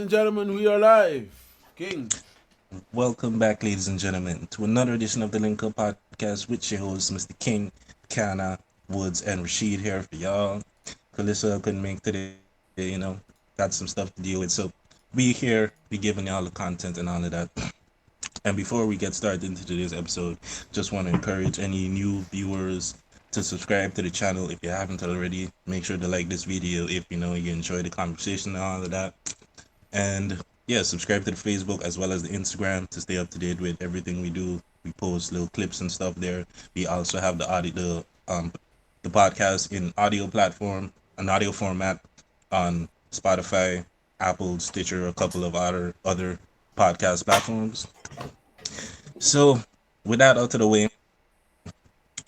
and gentlemen, we are live. King. Welcome back, ladies and gentlemen, to another edition of the Link Up Podcast with your hosts, Mr. King, Kana Woods, and Rashid here for y'all. Calissa couldn't make today, got some stuff to deal with. So we here, we giving y'all the content and all of that. And before we get started into today's episode, just want to encourage any new viewers to subscribe to the channel if you haven't already. Make sure to like this video if you enjoy the conversation and all of that. And yeah, subscribe to the Facebook as well as the Instagram to stay up to date with everything we do. We post little clips and stuff there. We also have the podcast in audio platform, an audio format on Spotify, Apple, Stitcher, a couple of other podcast platforms. So with that out of the way,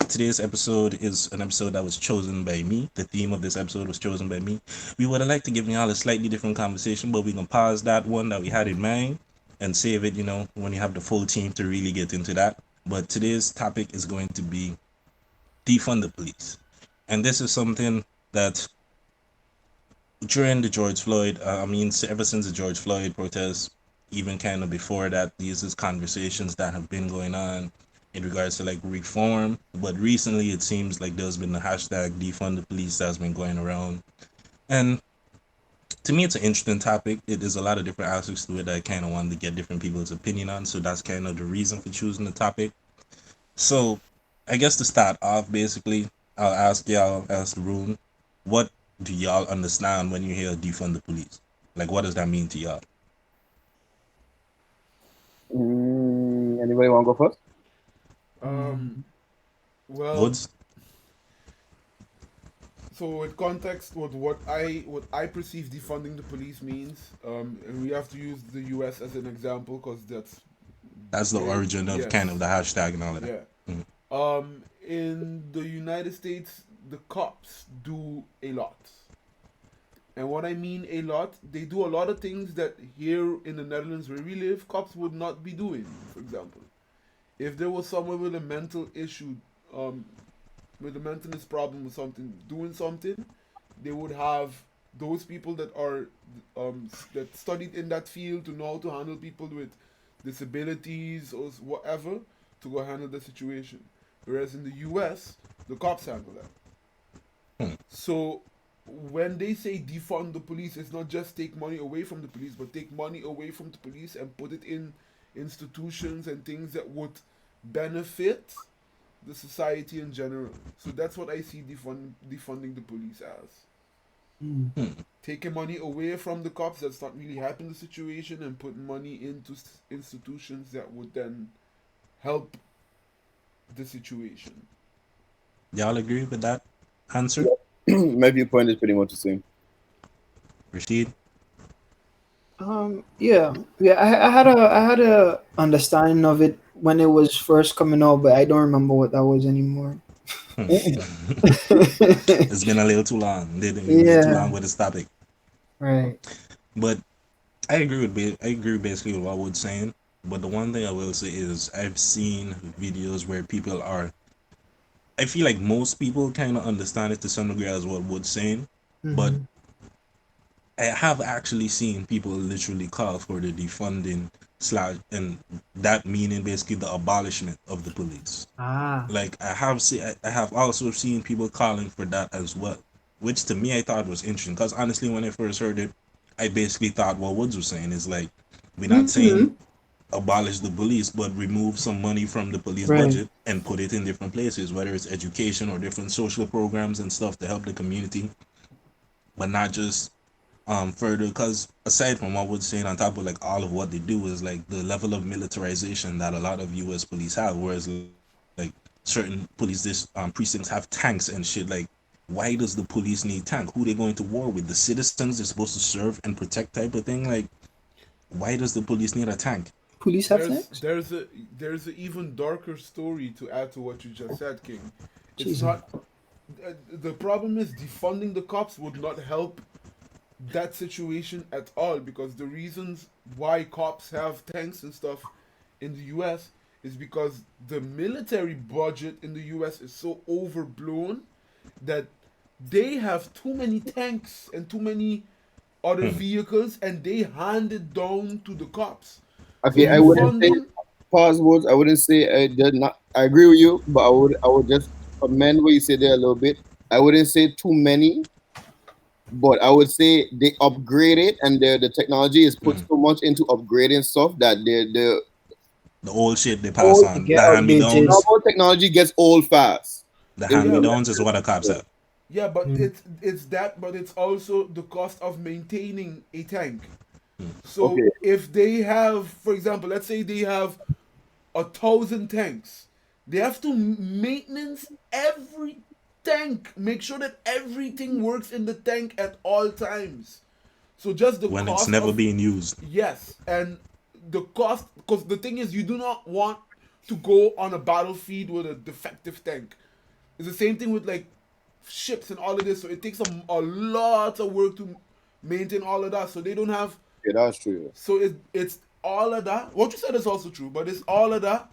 today's episode is an episode that was chosen by me. The theme of this episode was chosen by me. We would have liked to give y'all a slightly different conversation, but we can pause that one that we had in mind and save it, when you have the full team to really get into that. But today's topic is going to be defund the police. And this is something that during the George Floyd, ever since the George Floyd protests, even kind of before that, these is conversations that have been going on in regards to like reform. But recently, it seems like there's been the hashtag defund the police that's been going around. And to me, it's an interesting topic. It is a lot of different aspects to it that I kind of wanted to get different people's opinion on. So that's kind of the reason for choosing the topic. So I guess to start off, basically, I'll ask the room, what do y'all understand when you hear defund the police? Like, what does that mean to y'all? Anybody want to go first? Well, Woods? so with context, what I perceive defunding the police means, and we have to use the U.S. as an example because that's That's the very origin of kind of yes, the hashtag and all of that. yeah. Mhm. In the United States, the cops do a lot. And what I mean a lot, they do a lot of things that here in the Netherlands where we live, cops would not be doing. For example, if there was someone with a mental issue, um, with a mentalness problem or something, doing something, they would have those people that are that studied in that field to know how to handle people with disabilities or whatever to go handle the situation. Whereas in the U.S., the cops handle that. Hmm. So when they say defund the police, it's not just take money away from the police, but take money away from the police and put it in institutions and things that would benefit the society in general. So that's what I see defunding the police as. Hmm. Taking money away from the cops that's not really helping the situation and putting money into institutions that would then help the situation. Y'all agree with that answer? My viewpoint is pretty much the same. Rashid? Yeah. I had a understanding of it when it was first coming out, but I don't remember what that was anymore. Hmm. It's been a little too long. We've been too long Yeah, with this topic. right. But I agree basically with what Wood's saying. But the one thing I will say is I've seen videos where people are. I feel like most people kind of understand it to some degree as what Wood's saying, but Mm-hmm. I have actually seen people literally call for the defunding slash and that meaning basically the abolishment of the police. Ah, Like I have also seen people calling for that as well, which to me I thought was interesting because honestly, when I first heard it, I basically thought what Woods was saying is like we're not saying mm-hmm. abolish the police, but remove some money from the police Right. budget and put it in different places, whether it's education or different social programs and stuff to help the community, but not just further because aside from what we're saying on top of like all of what they do is like the level of militarization that a lot of US police have, whereas like certain precincts have tanks and shit. Like why does the police need tank? Who they going to war with? The citizens they're supposed to serve and protect type of thing. Like why does the police need a tank? Police have there's tanks? there's a there's an even darker story to add to what you just said, King. It's Jesus. not the problem is defunding the cops would not help that situation at all because the reasons why cops have tanks and stuff in the US is because the military budget in the US is so overblown that they have too many tanks and too many other vehicles and they hand it down to the cops. So Okay, I wouldn't say defunding, pause words. I wouldn't say I did not. I agree with you, but I would just amend what you said there a little bit. I wouldn't say too many, but I would say they upgrade it, and the technology is put so much into upgrading stuff that The old shit they pass old It on. get The hand me outdated. downs. normal technology gets old fast. The It hand me yeah, really downs is what the cops have. yeah, but Mm. it's that, but it's also the cost of maintaining a tank. So okay. if they have, for example, let's say they have 1,000 tanks, they have to maintenance every tank, make sure that everything works in the tank at all times. So just the When it's cost never of, being used. yes, and the cost, because the thing is, you do not want to go on a battlefield with a defective tank. It's the same thing with like ships and all of this. So it takes a lot of work to maintain all of that. So they don't have. Yeah, that's true. So it's all of that. What you said is also true, but it's all of that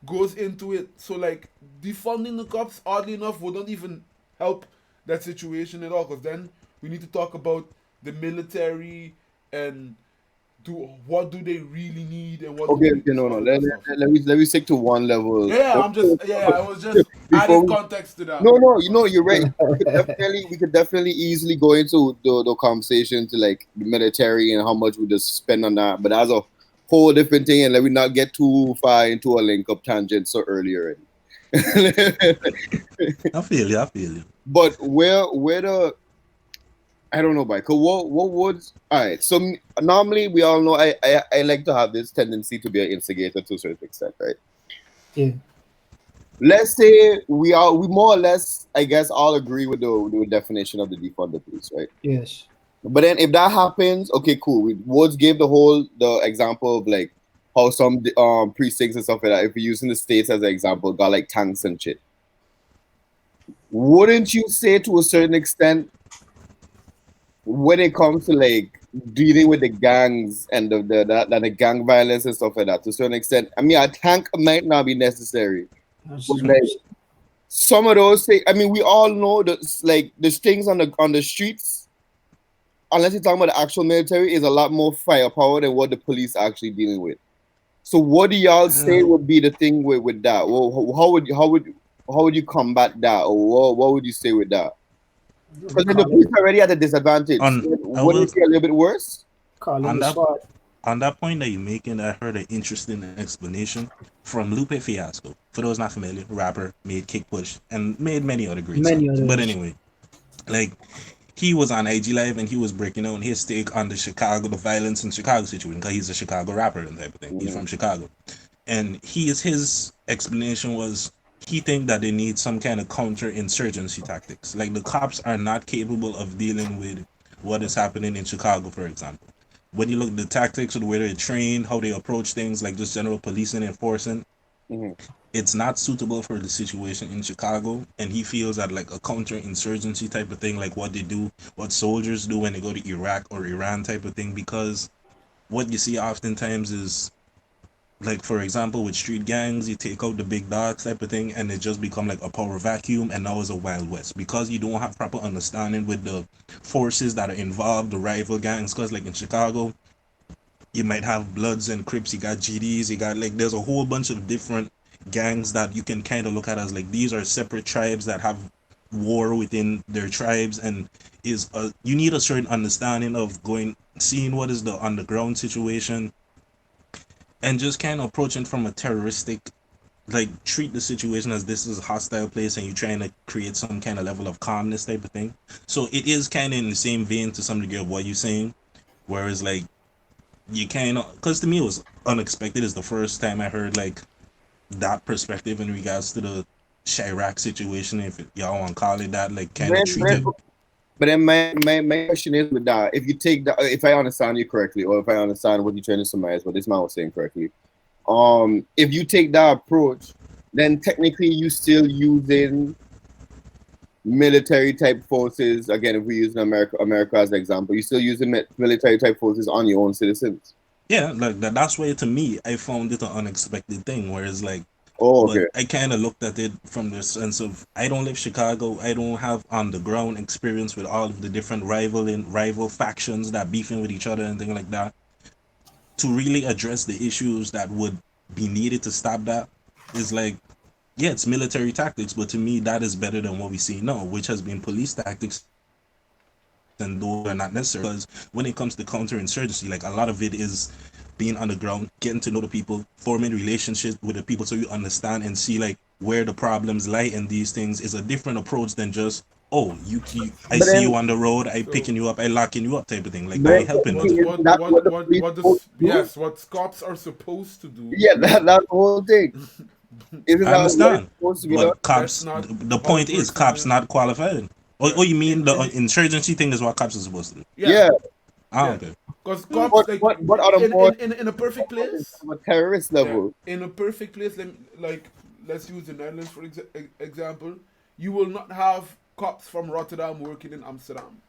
goes into it. So like defunding the cops, oddly enough, wouldn't even help that situation at all. Because then we need to talk about the military and what do they really need and what do Okay, they okay, no, no. all of that stuff. Let me stick to one level. Yeah, I'm just I was just Before adding we, context to that. no, no, you're right. We could definitely easily go into the conversation to like the military and how much we just spend on that. But that's a whole different thing, and let me not get too far into a link up tangent so earlier. I feel you. I feel you. But where the I don't know, Michael. What would all right? So normally we all know I like to have this tendency to be an instigator to a certain extent, right? Yeah. Let's say we more or less I guess all agree with the definition of the defund the police, right? Yes. But then if that happens, okay, cool. We Woods gave the example of like how some precincts and stuff like that. If we're using the states as an example, got like tanks and shit. Wouldn't you say to a certain extent when it comes to like dealing with the gangs and the gang violence and stuff like that, to a certain extent, I mean, a tank might not be necessary, That's but like some of those things, I mean, we all know that like the things on the streets, unless you're talking about the actual military, is a lot more firepower than what the police are actually dealing with. So, what do y'all say would be the thing with that? Well, how would you combat that, or what would you say with that? Because then the call police are already at a disadvantage. On So I wouldn't will it be a little bit worse? calling on the that spot. on that point that you're making, I heard an interesting explanation from Lupe Fiasco. For those not familiar, rapper, made Kick Push and made many other great Many songs. But others. anyway, like he was on IG Live and he was breaking down his take on the violence in Chicago situation because he's a Chicago rapper and type of thing. He's from Chicago, and his explanation was he think that they need some kind of counter-insurgency tactics. Like the cops are not capable of dealing with what is happening in Chicago, for example. When you look at the tactics, the way they train, how they approach things, like just general policing and enforcing, Mm-hmm. it's not suitable for the situation in Chicago. And he feels that like a counter-insurgency type of thing, like what they do, what soldiers do when they go to Iraq or Iran type of thing, because what you see oftentimes is like, for example, with street gangs, you take out the big dogs type of thing and it just become like a power vacuum, and now it's a wild west because you don't have proper understanding with the forces that are involved, the rival gangs. Because like in Chicago, you might have Bloods and Crips, you got GDs, you got like there's a whole bunch of different gangs that you can kind of look at as like these are separate tribes that have war within their tribes, and you need a certain understanding of seeing what is the underground situation and just kind of approaching from a terroristic, like treat the situation as this is a hostile place and you're trying to create some kind of level of calmness type of thing. So it is kind of in the same vein to some degree of what you're saying, whereas like you kind of, because to me it was unexpected. It's the first time I heard like that perspective in regards to the Chirac situation, if y'all want to call it that, like kind of treated. But then my question is with that, if you take that, if I understand you correctly, or if I understand what you're trying to summarize, what this man was saying correctly, if you take that approach, then technically you still using military type forces. Again, if we use America as an example, you still using military type forces on your own citizens. Yeah, like that's why to me I found it an unexpected thing. Whereas like Oh, But okay. I kind of looked at it from the sense of I don't live Chicago. I don't have on the ground experience with all of the different rival factions that beefing with each other and things like that. To really address the issues that would be needed to stop that is like, yeah, it's military tactics, but to me that is better than what we see now, which has been police tactics, and those are not necessary because when it comes to counterinsurgency, like a lot of it is being on the ground, getting to know the people, forming relationships with the people so you understand and see like where the problems lie in these things is a different approach than just, oh, you I But see then, you on the road, I So picking you up, I locking you up type of thing. Like but I then ain't helping what nothing. technically, isn't that what the police supposed to do? yes, what cops are supposed to do. Yeah, that's the whole thing. Isn't I that what it's understand, supposed to be done? but But that's cops. not The how point it is, works in cops the not qualified. yeah Oh, you mean the in insurgency thing is what cops are supposed to do? yeah Yeah, Ah, yeah. okay. Because Hmm. cops like but on a more in a perfect place. of a terrorist Yeah, level. in a perfect place, like let's use the Netherlands for example. You will not have cops from Rotterdam working in Amsterdam.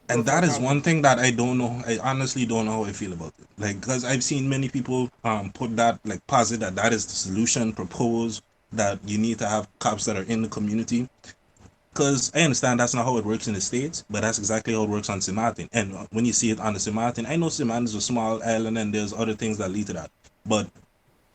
And Does not that is one happen. thing that I don't know. I honestly don't know how I feel about it. Like, because I've seen many people put that, like, posit that that is the solution, propose that you need to have cops that are in the community. Because I understand that's not how it works in the States, but that's exactly how it works on St. Martin. And when you see it on the St. Martin, I know St. Martin is a small island and there's other things that lead to that. But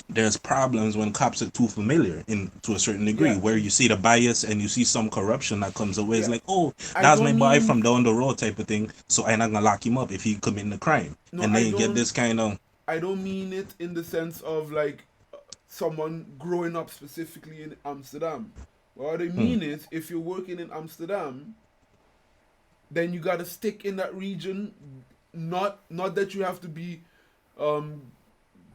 there's problems when cops are too familiar in to a certain degree, Yeah, where you see the bias and you see some corruption that comes away. It's yeah. like, oh, I that's my don't boy mean from down the road type of thing, so I'm not gonna lock him up if he committing a crime. no. And then you get this kind of I don't mean it in the sense of like someone growing up specifically in Amsterdam. What I hmm, mean is, if you're working in Amsterdam, then you gotta stick in that region. Not that you have to be um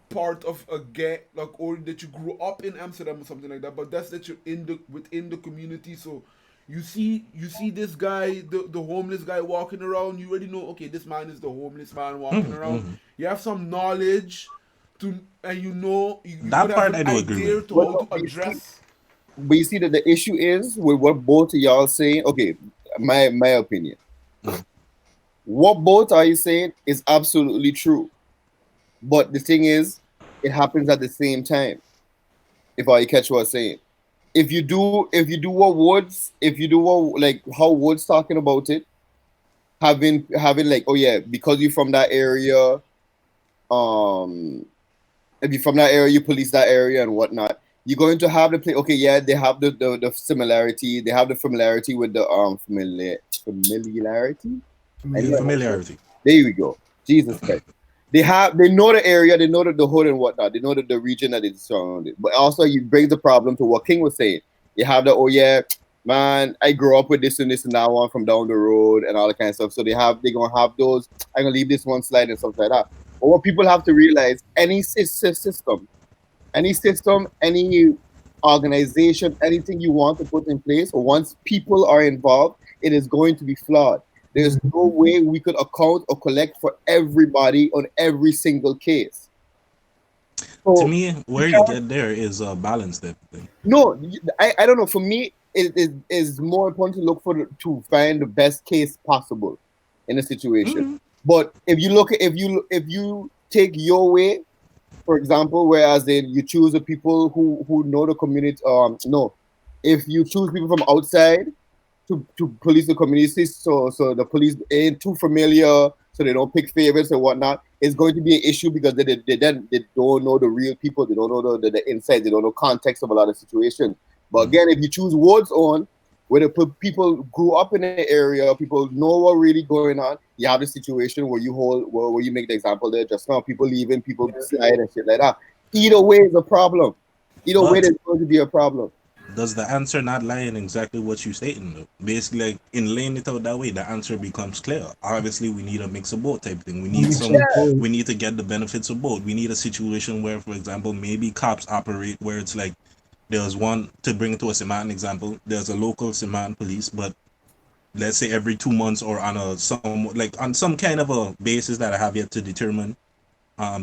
part of a gang like or that you grew up in Amsterdam or something like that, but that's that you're in the within the community. So you see this guy, the homeless guy walking around, you already know, okay, this man is the homeless man walking around. You have some knowledge to and you could that have part an I do agree with. idea to But how no, to address. but you see that the issue is with what both of y'all saying. Okay, my opinion. Mhm. What both are you saying is absolutely true. But the thing is, it happens at the same time. If I catch what I'm saying. If you do what Woods, if you do what like how Woods talking about it, having like, oh yeah, because you're from that area, um if you're from that area, you police that area and whatnot. You're going to have the play. Okay, yeah, they have the similarity. They have the familiarity with the familiarity. I Yeah, knew I had Familiarity. that. familiarity. There we go. Jesus Christ. They know the area, they know the hood and whatnot, they know the region that is surrounded. But also you bring the problem to what King was saying. You have the, oh yeah, man, I grew up with this and that one from down the road and all that kind of stuff. So they're gonna have those. I'm gonna leave this one slide and stuff like that. But what people have to realize, any system, any organization, anything you want to put in place, once people are involved, it is going to be flawed. There's no Mhm. way we could account or collect for everybody on every single case. To So me, you where you can't. get there is a balance type of thing. No, I don't know. For me, it is more important to look to find the best case possible in a situation. Mhm. But if you take your way, for example, whereas in you choose the people who know the community. No, if you choose people from outside to police the community, so the police ain't too familiar, so they don't pick favorites and whatnot. It's going to be an issue because they don't know the real people, they don't know the insight, they don't know context of a lot of situations. But Mhm. again, if you choose wards on where people grew up in the area, people know what really going on. You have the situation where where you make the example there just now, people leaving, people slide and shit like that. Either way is a problem. Either way, But there's going to be a problem. does the answer not lie in exactly what you stating though? Basically, like in laying it out that way, the answer becomes clear. Obviously, we need a mix of both type thing. A mix of both. We need to get the benefits of both. We need a situation where, for example, maybe cops operate where it's like there's one to bring it to a Seman example. There's a local Seman police, but let's say every 2 months or on a some like on some kind of a basis that I have yet to determine,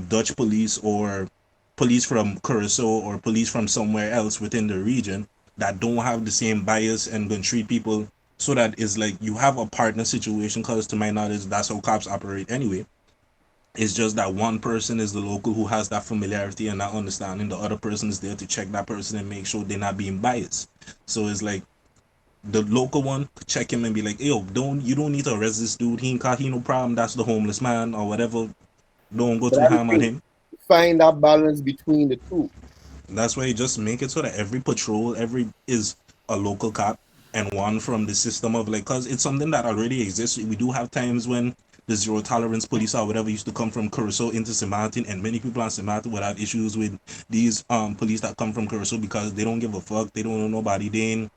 Dutch police or police from Curacao or police from somewhere else within the region that don't have the same bias and can treat people so that it's like you have a partner situation because to my knowledge that's how cops operate anyway. It's just that one person is the local who has that familiarity and that understanding. The other person is there to check that person and make sure they're not being biased. So it's like the local one could check him and be like, "Yo, you don't need to arrest this dude. He no problem. That's the homeless man or whatever. Don't go But too I ham on think him." find that balance between the two. That's why you just make it so that every patrol, every is a local cop and one from the system of like, cause it's something that already exists. We do have times when the zero tolerance police or whatever used to come from Curacao into St. Martin, and many people on St. Martin would have issues with these police that come from Curacao because they don't give a fuck. They don't know nobody. They ain't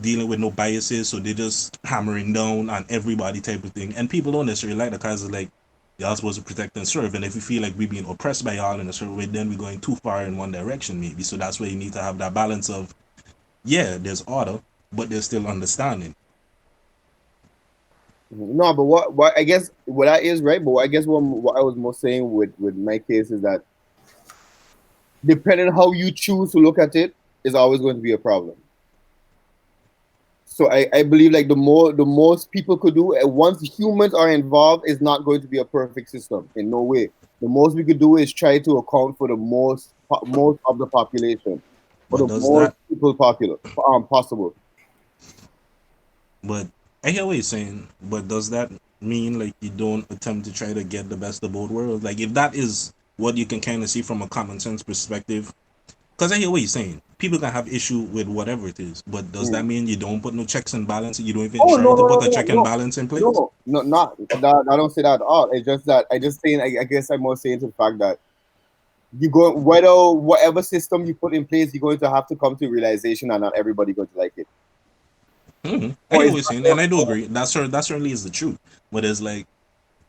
dealing with no biases, so they're just hammering down on everybody type of thing. And people don't necessarily like that because it's like y'all supposed to protect and serve. And if we feel like we're being oppressed by y'all in a certain way, then we're going too far in one direction, maybe. So that's why you need to have that balance of, yeah, there's order, but there's still understanding. No, but what I guess what that is right, but I guess what I was more saying with my case is that depending on how you choose to look at it is always going to be a problem. So I believe like the most people could do once humans are involved is not going to be a perfect system in no way. The most we could do is try to account for the most of the population or But the does most that, people possible. but I hear what you're saying, but does that mean like you don't attempt to try to get the best of both worlds? Like if that is what you can kind of see from a common sense perspective, because I hear what you're saying. People can have issue with whatever it is, but does that Mm. mean you don't put no checks and balances? You don't even Oh try no to no put no a no check and no balance in place? no no not that, I don't say that at all. It's just that I just saying I guess I'm more saying to the fact that you go whatever system you put in place, you're going to have to come to realization, and not everybody going to like it. I Or hear it's what you're saying, and I do agree. That certainly is the truth. But it's like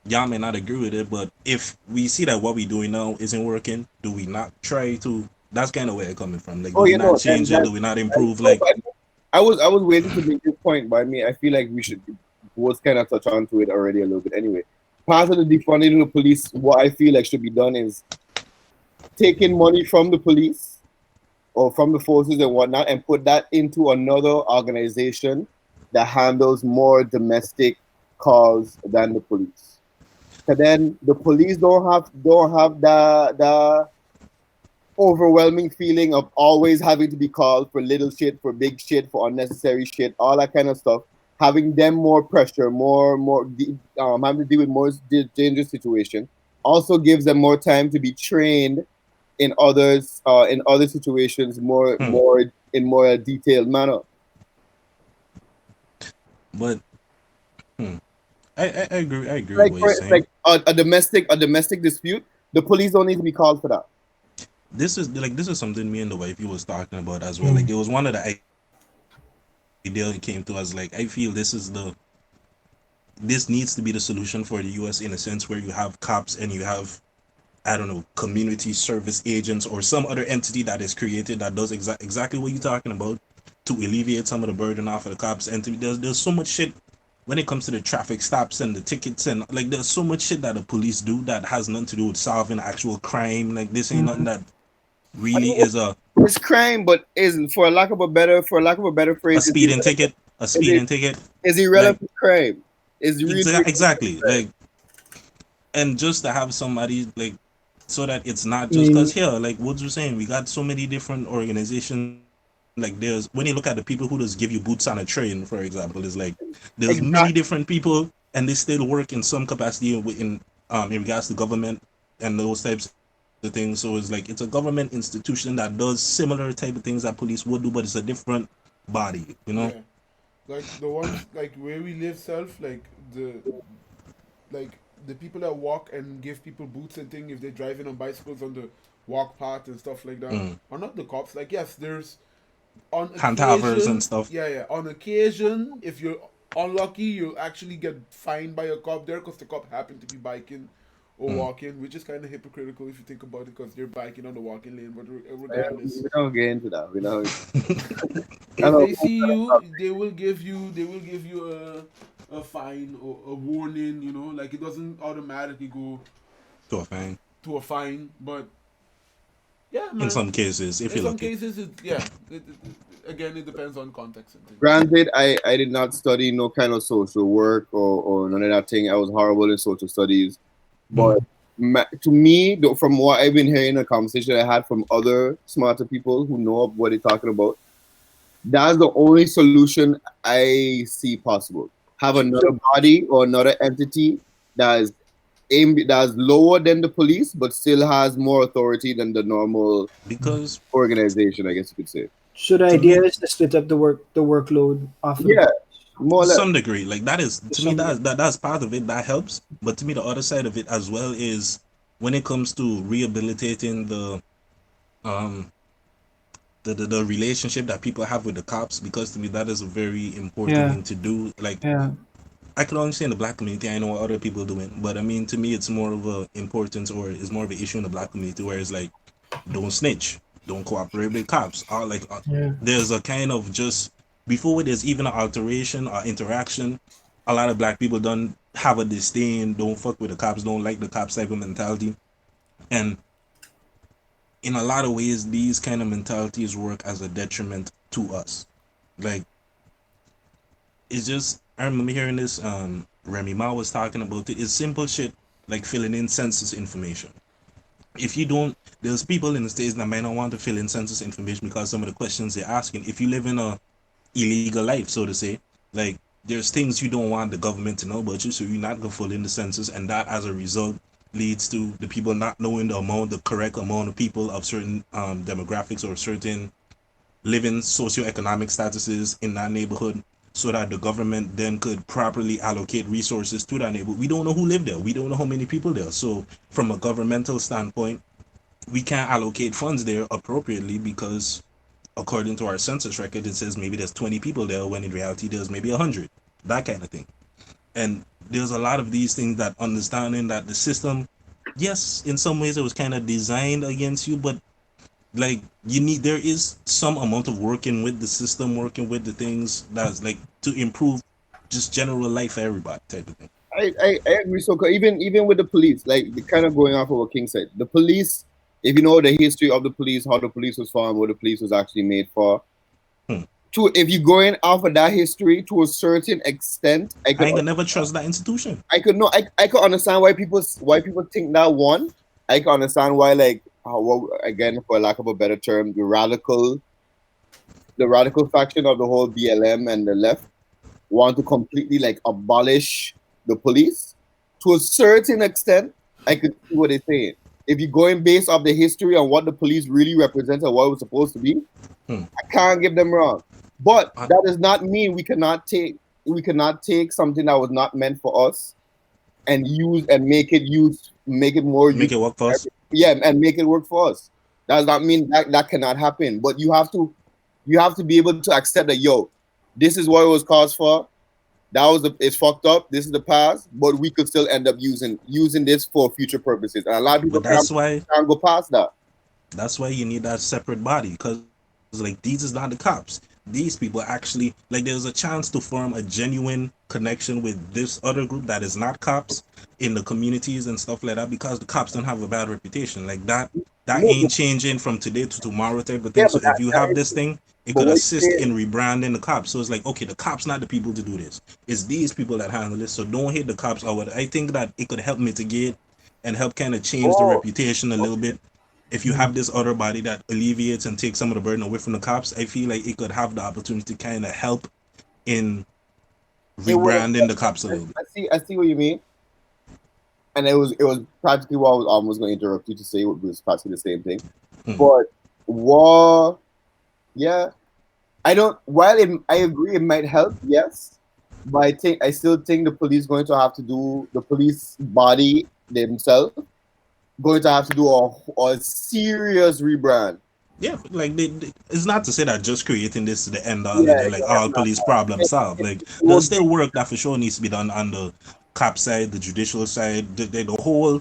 y'all may not agree with it, but if we see that what we're doing now isn't working, do we not try to? That's kind of where it's coming from. Like, do oh, we you not know, change it? Do we not improve? no, Like, but I was waiting to make this point, but I mean, I feel like we should both kind of touch on to it already a little bit. Anyway, part of the defunding the police, what I feel like should be done is taking money from the police or from the forces and whatnot, and put that into another organization that handles more domestic calls than the police. So then the police don't have the overwhelming feeling of always having to be called for little shit, for big shit, for unnecessary shit, all that kind of stuff. Having them more pressure, having to deal with more dangerous situation, also gives them more time to be trained in other situations hmm. in more detailed manner. But hmm. I agree. I agree with Like what you're for saying. like a domestic dispute, the police don't need to be called for that. This is something me and the wifey was talking about as well. Like, Mm. it was one of the ideas that came to us. Like, I feel this needs to be the solution for the U.S. in a sense where you have cops and you have, I don't know, community service agents or some other entity that is created that does exactly what you're talking about to alleviate some of the burden off of the cops. And there's so much shit when it comes to the traffic stops and the tickets, and like there's so much shit that the police do that has nothing to do with solving actual crime. Like this ain't nothing Mm. that I really mean, is it's crime, but is for lack of a better a phrase, speeding ticket, a is, it, speeding ticket. is Like irrelevant crime. Is really exactly. Like, and just to have somebody like, so that it's not I just because mean, here, like Woods was saying, we got so many different organizations. Like there's when you look at the people who just give you boots on a train, for example, is like there's many exactly. different people and they still work in some capacity in regards to government and those types of things. So it's like it's a government institution that does similar type of things that police would do, but it's a different body, you know? Yeah, like the ones like where we live, self like the people that walk and give people boots and thing if they're driving on bicycles on the walk path and stuff like that Mm. are not the cops. Like yes, there's on Handhavers and occasion, stuff. yeah, on occasion, if you're unlucky, you'll actually get fined by a cop there because the cop happened to be biking or Mm. walking, which is kind of hypocritical if you think about it because they're biking on the walking lane. But regardless, We don't get into that. We don't. I if don't. they see you, they will give you a fine or a warning. You know, like it doesn't automatically go To a fine. to a fine, but yeah, In man. some cases, if In you're some lucky. cases, again, it depends on context and things. Granted, I did not study no kind of social work or none of that thing. I was horrible in social studies, but mm. To me, from what I've been hearing, a conversation I had from other smarter people who know what they're talking about, that's the only solution I see possible. Have another body or another entity that is that's lower than the police, but still has more authority than the normal because organization, I guess you could say. So the to idea me, is to split up the workload off of the Yeah, police more to or less. some degree, like that is to to me some degree. that's part of it that helps. But to me, the other side of it as well is when it comes to rehabilitating um the relationship that people have with the cops, because to me that is a very important Yeah, thing to do. Like yeah, I can understand the black community. I know what other people doing, but I mean, to me, it's more of a importance, or it's more of an issue in the black community, where it's like, don't snitch, don't cooperate with cops. Or like, yeah. there's a kind of just before there's even an alteration or interaction, a lot of black people don't have a disdain, don't fuck with the cops, don't like the cops type of mentality, and in a lot of ways, these kind of mentalities work as a detriment to us. Like it's just I remember hearing this Remy Ma was talking about it. It's simple shit like filling in census information. If you don't there's people in the States that might not want to fill in census information because some of the questions they're asking, if you live in a illegal life, so to say, like there's things you don't want the government to know about you, so you're not gonna fill in the census, and that as a result leads to the people not knowing the correct amount of people of certain demographics or certain living socioeconomic statuses in that neighborhood, so that the government then could properly allocate resources to that neighborhood. We don't know who live there. We don't know how many people there. So from a governmental standpoint, we can't allocate funds there appropriately because according to our census record, it says maybe there's 20 people there when in reality there's maybe 100. That kind of thing. And there's a lot of these things that understanding that the system, yes, in some ways it was kind of designed against you, but like you need there is some amount of working with the system, working with the things that's like to improve just general life for everybody type of thing. I agree. So even with the police, like the kind of going off of what King said, the police. If you know the history of the police, how the police was formed, what the police was actually made for, Hmm. to if you're going off of that history to a certain extent, I ain't gonna never trust that institution. I could understand why people think that one. I can understand why like well, again, for lack of a better term, the radical faction of the whole BLM and the left want to completely like abolish the police. To a certain extent, I could see what they're saying. If you're going based off the history and what the police really represents and what it was supposed to be, Hmm. I can't give them wrong. But I, that does not mean we cannot take something that was not meant for us and make it more make useful. it work for us. Yeah, and make it work for us. That does not mean that cannot happen. But you have to be able to accept that this is what it was caused for. That was it's fucked up. This is the past, but we could still end up using this for future purposes. And a lot of people But can't go past that. that's why you need that separate body, because like these is not the cops. These people actually like there's a chance to form a genuine connection with this other group that is not cops in the communities and stuff like that, because the cops don't have a bad reputation like that No, ain't changing from today to tomorrow type of yeah, thing. So but if you have this thing, it but could what assist you in rebranding the cops. So it's like, okay, the cops not the people to do this, it's these people that handle this, so don't hate the cops. Or what I think that it could help mitigate and help kind of change the oh, reputation a little bit. If you Mm. have this other body that alleviates and takes some of the burden away from the cops, I feel like it could have the opportunity to kind of help in it would. rebranding the cops a little bit. I see what you mean. And it was practically what I was almost going to interrupt you to say. It was practically the same thing. Mhm. But war, yeah, I don't. While I agree, it might help, yes, but I still think the police going to have to do the police body themselves going to have to do a serious rebrand. Yeah, like it's not to say that just creating this is the end all Yeah, and then like all police problems solved. Like there's still work that for sure needs to be done on the cop side, the judicial side, the whole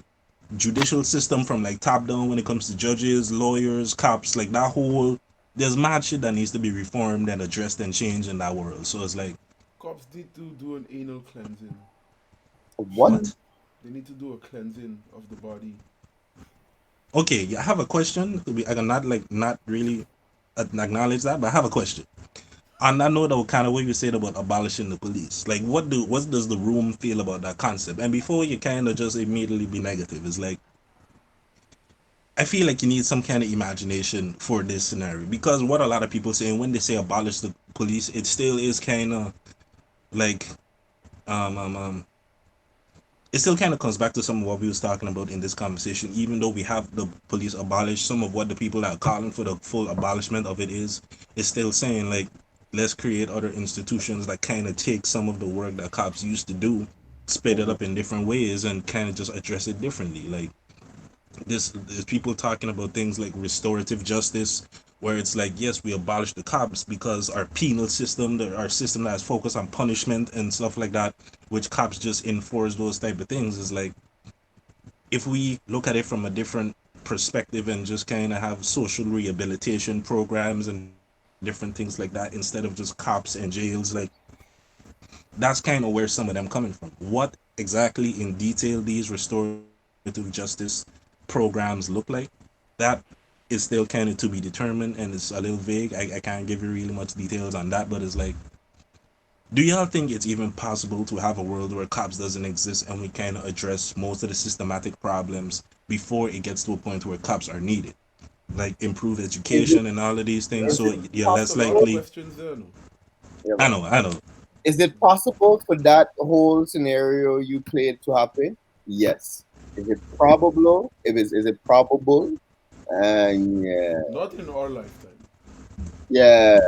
judicial system from like top down when it comes to judges, lawyers, cops, like that whole there's mad shit that needs to be reformed and addressed and changed in that world. So it's like Cops need to do an anal cleansing. what? what? They need to do a cleansing of the body. Okay, yeah, I have a question. I cannot like not really acknowledge that, but I have a question. on that note, though, kind of what you said about abolishing the police. Like, what does the room feel about that concept? And before you kind of just immediately be negative, it's like I feel like you need some kind of imagination for this scenario because what a lot of people say when they say abolish the police, it still is kind of like um um um it still kind of comes back to some of what we was talking about in this conversation. Even though we have the police abolished, some of what the people that are calling for the full abolishment of it is still saying like, let's create other institutions that kind of take some of the work that cops used to do, split it up in different ways, and kind of just address it differently. Like there's people talking about things like restorative justice, where it's like, yes, we abolish the cops because our penal system, our system that is focused on punishment and stuff like that, which cops just enforce those type of things, is like, if we look at it from a different perspective and just kind of have social rehabilitation programs and different things like that instead of just cops and jails, like that's kind of where some of them coming from. What exactly in detail these restorative justice programs look like, that is still kind of to be determined, and it's a little vague. I can't give you really much details on that, but it's like, do y'all think it's even possible to have a world where cops doesn't exist and we kind of address most of the systematic problems before it gets to a point where cops are needed, like improve Is it education and all of these things, is so it you're Ask a less lot of possible? likely. questions there, no? Yeah, I man. know, I know. Is it possible for that whole scenario you played to happen? Yes. Is it probable? Is it probable? Yeah, Not in our lifetime. yeah,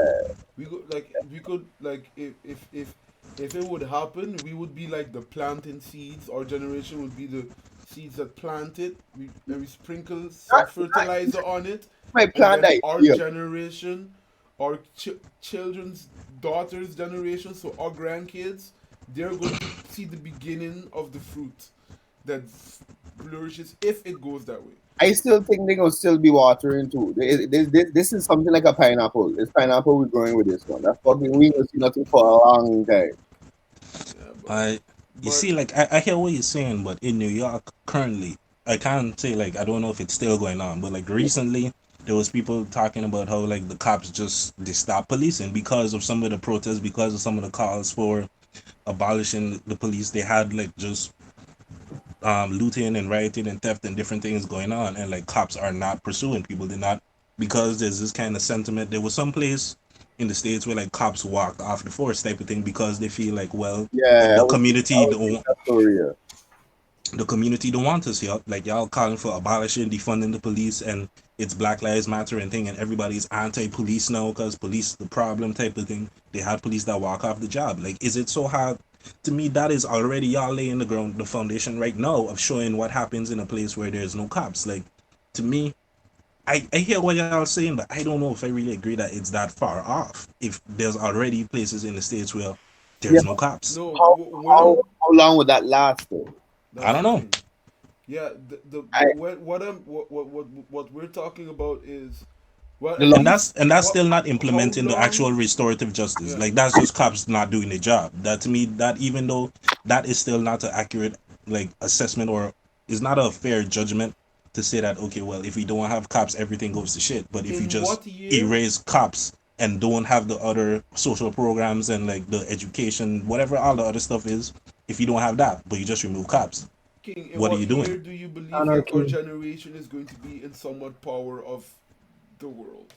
We could like if it would happen, we would be like the planting seeds. Our generation would be the seeds that plant it. We sprinkle some that fertilizer on it, my and planned then our idea. generation, our children's daughters' generation, so our grandkids, they're going to see the beginning of the fruit that flourishes if it goes that way. I still think they're gonna still be watering too. This is something like a pineapple. This pineapple we're growing with this one. That's fucking we ain't gonna see nothing for a long time. Yeah, I You but see, like I hear what you're saying, but in New York currently, I can't say, like, I don't know if it's still going on, but like recently there was people talking about how like the cops just they stopped policing because of some of the protests, because of some of the calls for abolishing the police. They had like just looting and rioting and theft and different things going on, and like cops are not pursuing people. They're not, because there's this kind of sentiment. There was some place in the states where like cops walked off the force type of thing because they feel like, well, Yeah, the I community was thinking don't that story. Yeah. want us here. Like y'all calling for abolishing, defunding the police, and it's Black Lives Matter and thing, and everybody's anti-police now because police is the problem type of thing. They have police that walk off the job. Like, is it so hard? To me, that is already y'all laying the foundation right now of showing what happens in a place where there's no cops. Like, to me, I hear what y'all saying, but I don't know if I really agree that it's that far off. If there's already places in the states where Yeah, there's no but cops, no, how when I'm how long would that last though? I that's don't the know. thing. Yeah, I what we're talking about is, well, the at long, least And that's what still not how implementing the long? actual restorative justice. Yeah, Like, that's just cops not doing their job. That, to me, that even though that is still not an accurate like assessment, or is not a fair judgment to say that, okay, well, if we don't have cops, everything goes to shit. But if you in just what year? erase cops and don't have the other social programs and like the education, whatever all the other stuff is, if you don't have that, but you just remove cops, King, in what are what you year doing? do you believe that our Anarchy. generation is going to be in somewhat power of the world?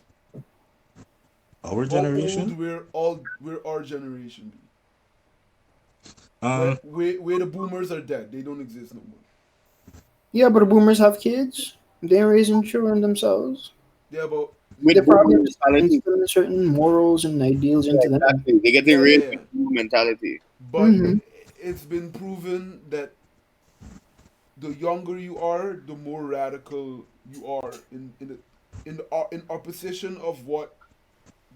Our How old generation? will our generation be? Where Um, where where the boomers are dead, they don't exist no more. Yeah, but boomers have kids. They're raising children themselves. Yeah, but with They're boomer probably just mentality. instilling certain morals and ideals Yeah, into them. exactly. They get yeah, their yeah, raised yeah. with boomer mentality. But Hmm. it's been proven that the younger you are, the more radical you are in opposition of what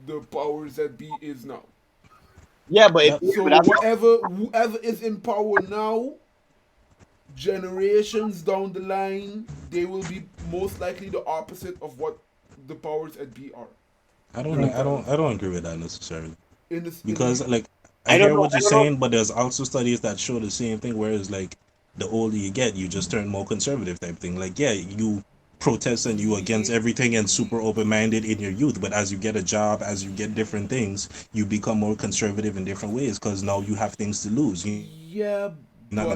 the powers that be is now. Yeah, but yep. yeah, So but that's whoever is in power now, generations down the line, they will be most likely the opposite of what the powers that be are. The I mentality don't agree with that necessarily. in this in Because like I I don't hear know. what I you're don't know. saying, but there's also studies that show the same thing. Whereas like the older you get, you just turn more conservative type thing. Like, yeah, you protest and you against everything and super open-minded in your youth, but as you get a job, as you get different things, you become more conservative in different ways because now you have things to lose. You're not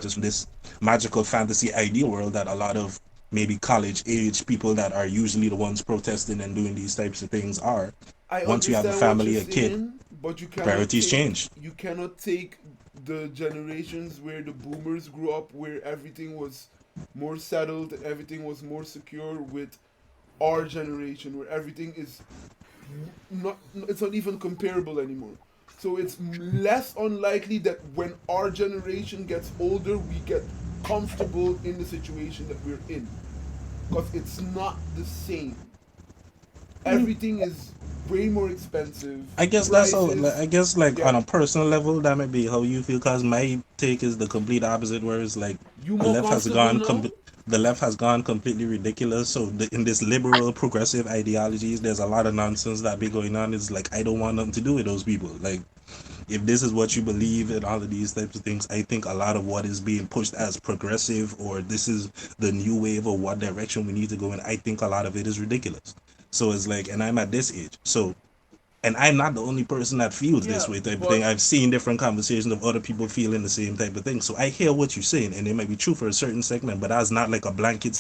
just from Yeah, this but magical fantasy ideal world that a lot of maybe college age people that are usually the ones protesting and doing these types of things are. I Once you have a understand what family, you're a kid, saying, but priorities change. you cannot take the generations where the boomers grew up, where everything was more settled, everything was more secure, with our generation, where everything is not, it's not even comparable anymore. So it's less unlikely that when our generation gets older, we get comfortable in the situation that we're in, because it's not the same. Everything is way more expensive. I guess that's how. Prices, I guess like yeah. on a personal level, that may be how you feel. Cause my take is the complete opposite. Whereas like You the more left has comfortable gone, now? the left has gone completely ridiculous. So in this liberal progressive ideologies, there's a lot of nonsense that be going on. It's like I don't want nothing to do with those people. Like if this is what you believe and all of these types of things, I think a lot of what is being pushed as progressive or this is the new wave or what direction we need to go in, I think a lot of it is ridiculous. So it's like, and I'm at this age, so and I'm not the only person that feels this Yeah, way type of thing. but I've seen different conversations of other people feeling the same type of thing. So I hear what you're saying, and it might be true for a certain segment, but that's not like a blanket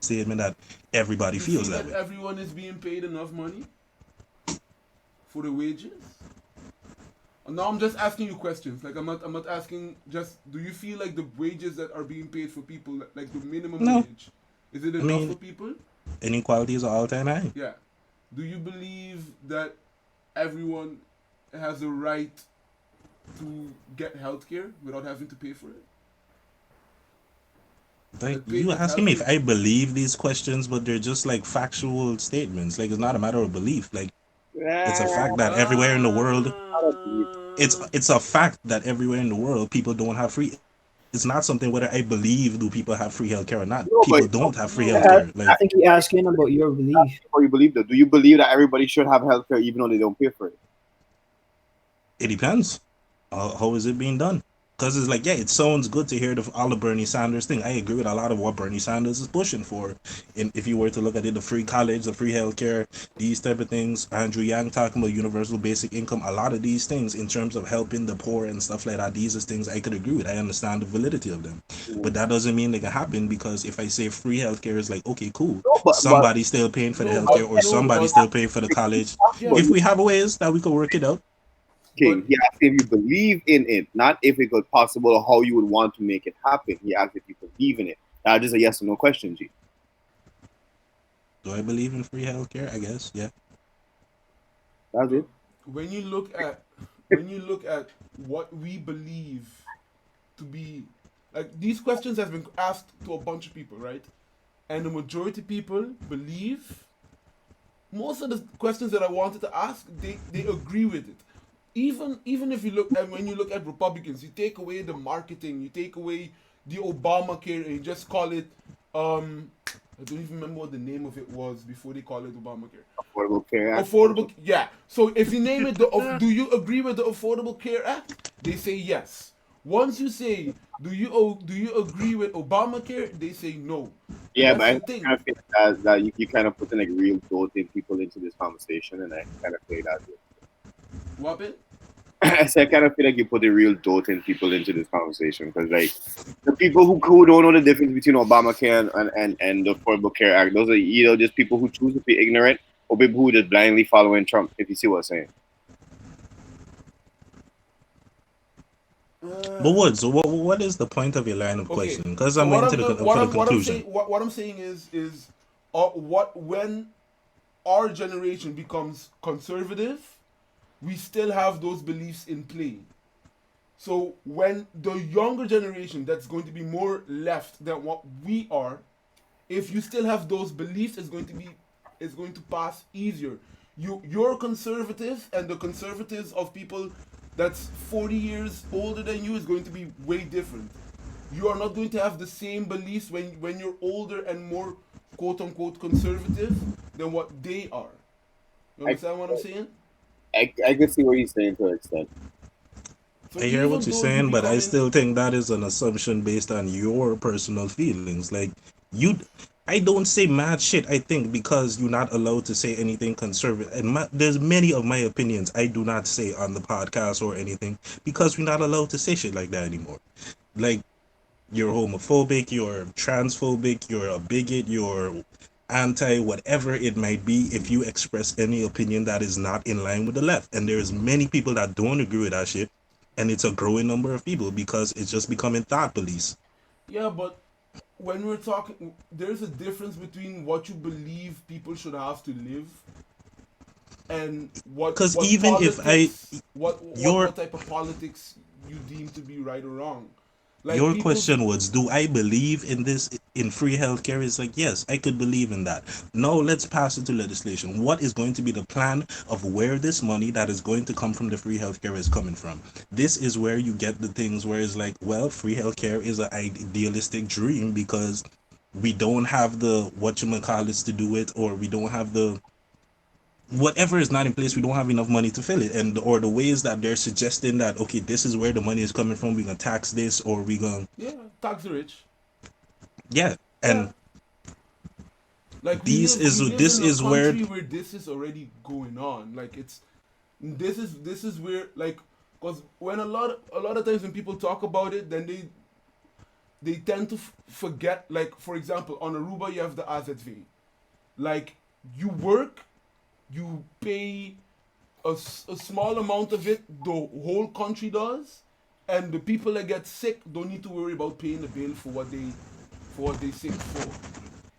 statement that everybody feels that way. you feel that everyone is being paid enough money for the wages? Now I'm just asking you questions. Like I'm not asking just do you feel like the wages that are being paid for people, like the minimum No, wage, is it I enough for mean people? inequality is an all-time high. Yeah. Do you believe that everyone has a right to get healthcare without having to pay for it? Like That pay you that asking me if healthcare. I believe these questions, but they're just like factual statements. Like it's not a matter of belief. Like it's a fact that everywhere in the world, it's a fact that everywhere in the world people don't have free. It's not something whether I believe do people have free healthcare or not. No, but People don't have free No. healthcare. I Like think you're asking about your belief. what you believe that? Do you believe that everybody should have healthcare even though they don't pay for it? it depends. How is it being done? Because it's like, yeah, it sounds good to hear all the Bernie Sanders thing. I agree with a lot of what Bernie Sanders is pushing for. And if you were to look at it, the free college, the free healthcare, these type of things, Andrew Yang talking about universal basic income, a lot of these things in terms of helping the poor and stuff like that, these are things I could agree with. I understand the validity of them. But that doesn't mean they can happen because if I say free healthcare is like, okay, cool. No, but Somebody's still paying for the No, healthcare but or no, somebody's but still paying for the college. yeah, but If we have ways that we could work it out, but King, he asked if you believe in it, not if it was possible or how you would want to make it happen. He asked if you believe in it. That is a yes or no question, G. do I believe in free healthcare? I guess, yeah. That's it. when you look at when you look at what we believe to be, like, these questions have been asked to a bunch of people, right? And the majority of people believe most of the questions that I wanted to ask, they agree with it. Even if you look and when you look at Republicans, you take away the marketing, you take away the Obamacare, and you just call it I don't even remember what the name of it was before they call it Obamacare. Affordable Care Act. Affordable, yeah. So if you name it do you agree with the Affordable Care Act? They say yes. Once you say, do you agree with Obamacare? They say no. And Yeah, but that's I the kind thing. of feel that you kind of put in like real doting people into this conversation, and I kind of feel that. What bit? I said, I kind of feel like you put the real doting people into this conversation because, like, the people who don't know the difference between Obamacare and the Affordable Care Act, those are either just people who choose to be ignorant or people who just blindly following Trump, if you see what I'm saying. But what? So what is the point of your line of Okay. questioning? Because So I'm what waiting I'm to go- for the what I'm conclusion. saying what I'm saying is what when our generation becomes conservative, we still have those beliefs in play. So when the younger generation that's going to be more left than what we are, if you still have those beliefs, it's going to pass easier. You're conservative, and the conservatives of people that's 40 years older than you is going to be way different. You are not going to have the same beliefs when you're older and more quote unquote conservative than what they are. You I, understand what I'm saying? I can see what he's saying to an extent. So I hear what even you're though you saying, but I becoming still think that is an assumption based on your personal feelings. Like you, I don't say mad shit. I think because you're not allowed to say anything conservative, and there's many of my opinions I do not say on the podcast or anything because we're not allowed to say shit like that anymore. Like you're homophobic, you're transphobic, you're a bigot, you're anti whatever it might be. If you express any opinion that is not in line with the left, and there's many people that don't agree with that shit, and it's a growing number of people because it's just becoming thought police. Yeah, but when we're talking, there's a difference between what you believe people should have to live and Because what even if politics, your what type of politics you deem to be right or wrong. Like your people, question was, do I believe in this in free healthcare? It's like yes, I could believe in that. No, let's pass it to legislation. What is going to be the plan of where this money that is going to come from the free healthcare is coming from? This is where you get the things where it's like, well, free healthcare is an idealistic dream because we don't have the whatchamacallits to do it, or we don't have the whatever is not in place, we don't have enough money to fill it, and or the ways that they're suggesting that okay, this is where the money is coming from, we're gonna tax this or we're gonna yeah, tax the rich. yeah. Yeah, And like we live this in a is where country where this is already going on. Like it's this is where like because when a lot of times when people talk about it, then they tend to forget. Like for example, on Aruba you have the AZV. Like you work, you pay a small amount of it. The whole country does, and the people that get sick don't need to worry about paying the bill for what they sick for.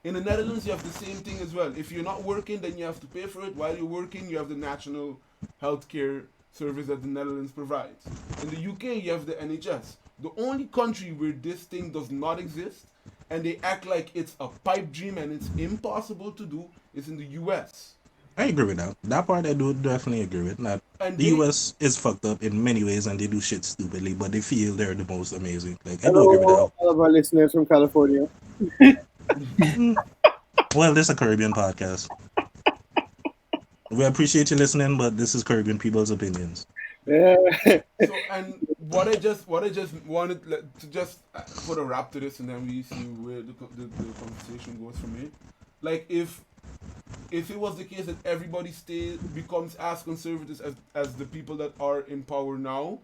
In the Netherlands, you have the same thing as well. If you're not working, then you have to pay for it. While you're working, you have the national healthcare service that the Netherlands provides. In the UK, you have the NHS. The only country where this thing does not exist and they act like it's a pipe dream and it's impossible to do is in the US. I agree with that. That part I do definitely agree with. That And the they, US is fucked up in many ways and they do shit stupidly, but they feel they're the most amazing. Like I do agree with Hello, that. all of our listeners from California. Mm, well, this is a Caribbean podcast. We appreciate you listening, but this is Caribbean people's opinions. Yeah. so, and what I just wanted to just put a wrap to this and then we see where the conversation goes from here. Like if it was the case that everybody becomes as conservative as the people that are in power now,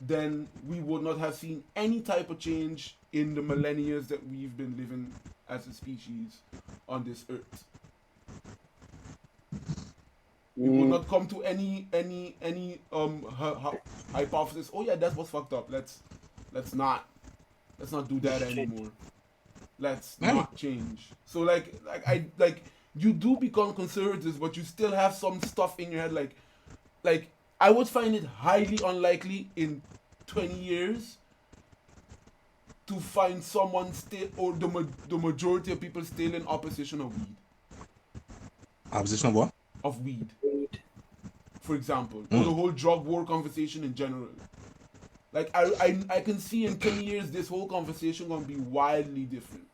then we would not have seen any type of change in the millennia that we've been living as a species on this earth. We would not come to any hypothesis. Oh yeah, that's what's fucked up. Let's not do that anymore. Let's not change. So like you do become conservatives, but you still have some stuff in your head like I would find it highly unlikely in 20 years to find someone still or the majority of people still in opposition of weed. Opposition of what? Of weed, for example, or the whole drug war conversation in general. Like I can see in 10 years this whole conversation gonna be wildly different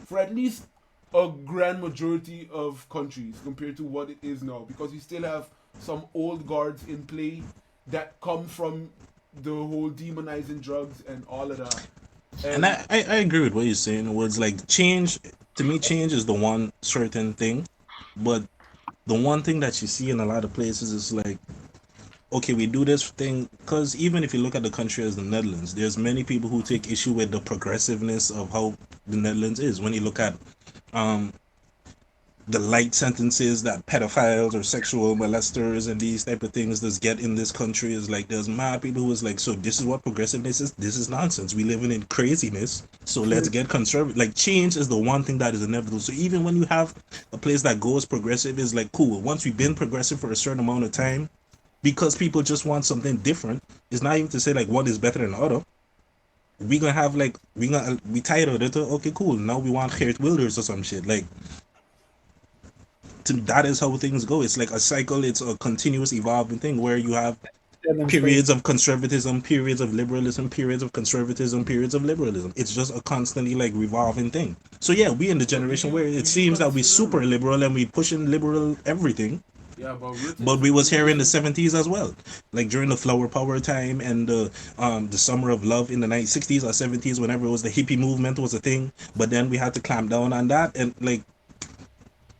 for at least a grand majority of countries compared to what it is now, because you still have some old guards in play that come from the whole demonizing drugs and all of that. And I agree with what you're saying. It was like change to me, change is the one certain thing, but the one thing that you see in a lot of places is like, okay, we do this thing because even if you look at the country as the Netherlands, there's many people who take issue with the progressiveness of how the Netherlands is. When you look at um the light sentences that pedophiles or sexual molesters and these type of things just get in this country, is like there's mad people who is like, so this is what progressiveness is. This is nonsense. We living in craziness. So let's get conservative. Like change is the one thing that is inevitable. So even when you have a place that goes progressive, is like cool. Once we've been progressive for a certain amount of time, because people just want something different. It's not even to say like one is better than the other. We gonna have like we tired of it. Okay, cool. Now we want Geert Wilders or some shit. Like that is how things go. It's like a cycle. It's a continuous evolving thing where you have periods of conservatism, periods of liberalism, periods of conservatism, periods of liberalism. It's just a constantly like revolving thing. So yeah, we in the generation where it seems that we super liberal and we pushing liberal everything. Yeah, but But we was here in the 70s as well, like during the flower power time and the summer of love in the 60s or 70s, whenever it was the hippie movement was a thing. But then we had to clamp down on that, and like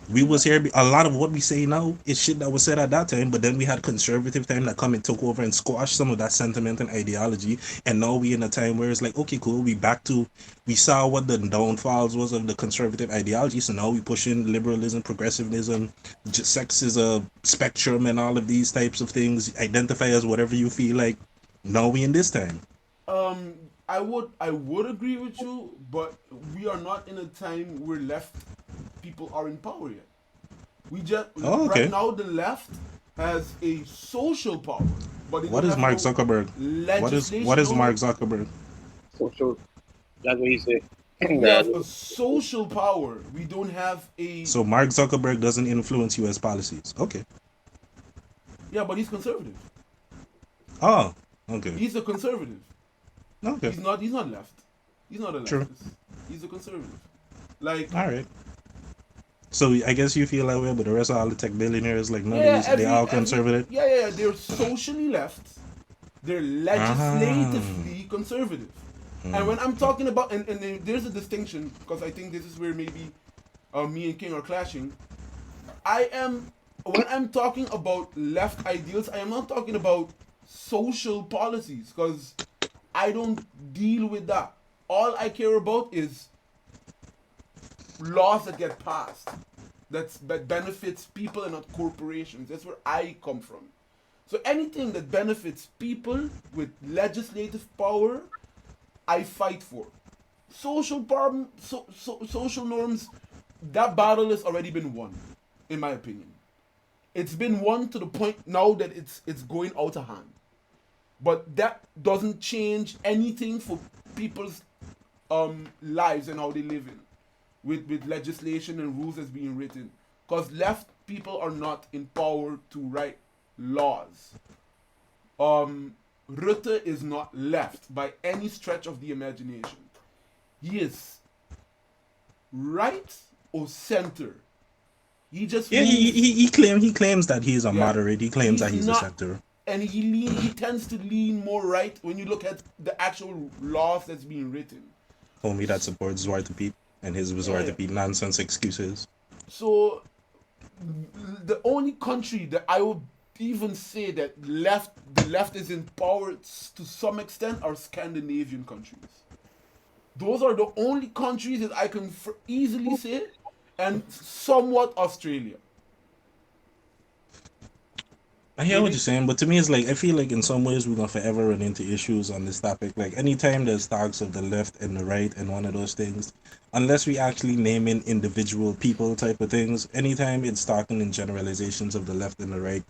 we was here. A lot of what we say now is shit that was said at that time. But then we had conservative time that come and took over and squashed some of that sentiment and ideology. And now we in a time where it's like, okay, cool, we saw what the downfalls was of the conservative ideology. So now we push in liberalism, progressivism, sexism, spectrum, and all of these types of things. Identify as whatever you feel like. Now we in this time. I would agree with you, but we are not in a time where left people are in power yet. We just right now the left has a social power, but what is Mark Zuckerberg? What is Mark Zuckerberg? Social. That's what he said. We have a social power. We don't have a. So Mark Zuckerberg doesn't influence U.S. policies. Okay. Yeah, but he's conservative. Oh, okay. He's a conservative. Okay. He's not left. He's not a leftist. True. He's a conservative. Like. All right. So I guess you feel that way, but the rest of all the tech billionaires, like none of these, they all conservative. Yeah. They're socially left. They're legislatively conservative. And when I'm talking about, and there's a distinction, because I think this is where maybe me and King are clashing. When I'm talking about left ideals, I am not talking about social policies, because I don't deal with that. All I care about is laws that get passed that benefits people and not corporations. That's where I come from. So anything that benefits people with legislative power, I fight for. Social social norms, that battle has already been won, in my opinion. It's been won to the point now that it's going out of hand. But that doesn't change anything for people's lives and how they live in. With legislation and rules that's being written. Because left people are not in power to write laws. Rutte is not left by any stretch of the imagination. He is right or center. He just he claims that he's a moderate. He claims that he's a center. And he tends to lean more right when you look at the actual laws that's being written. Homie that supports Zwarte Piet and his Zwarte Piet nonsense excuses. So the only country that I would even say that the left is in power to some extent are Scandinavian countries. Those are the only countries that I can easily say, and somewhat Australia. I hear what you're saying, but to me, it's like I feel like in some ways we're gonna forever run into issues on this topic. Like anytime there's talks of the left and the right and one of those things, unless we actually name in individual people type of things, anytime it's talking in generalizations of the left and the right,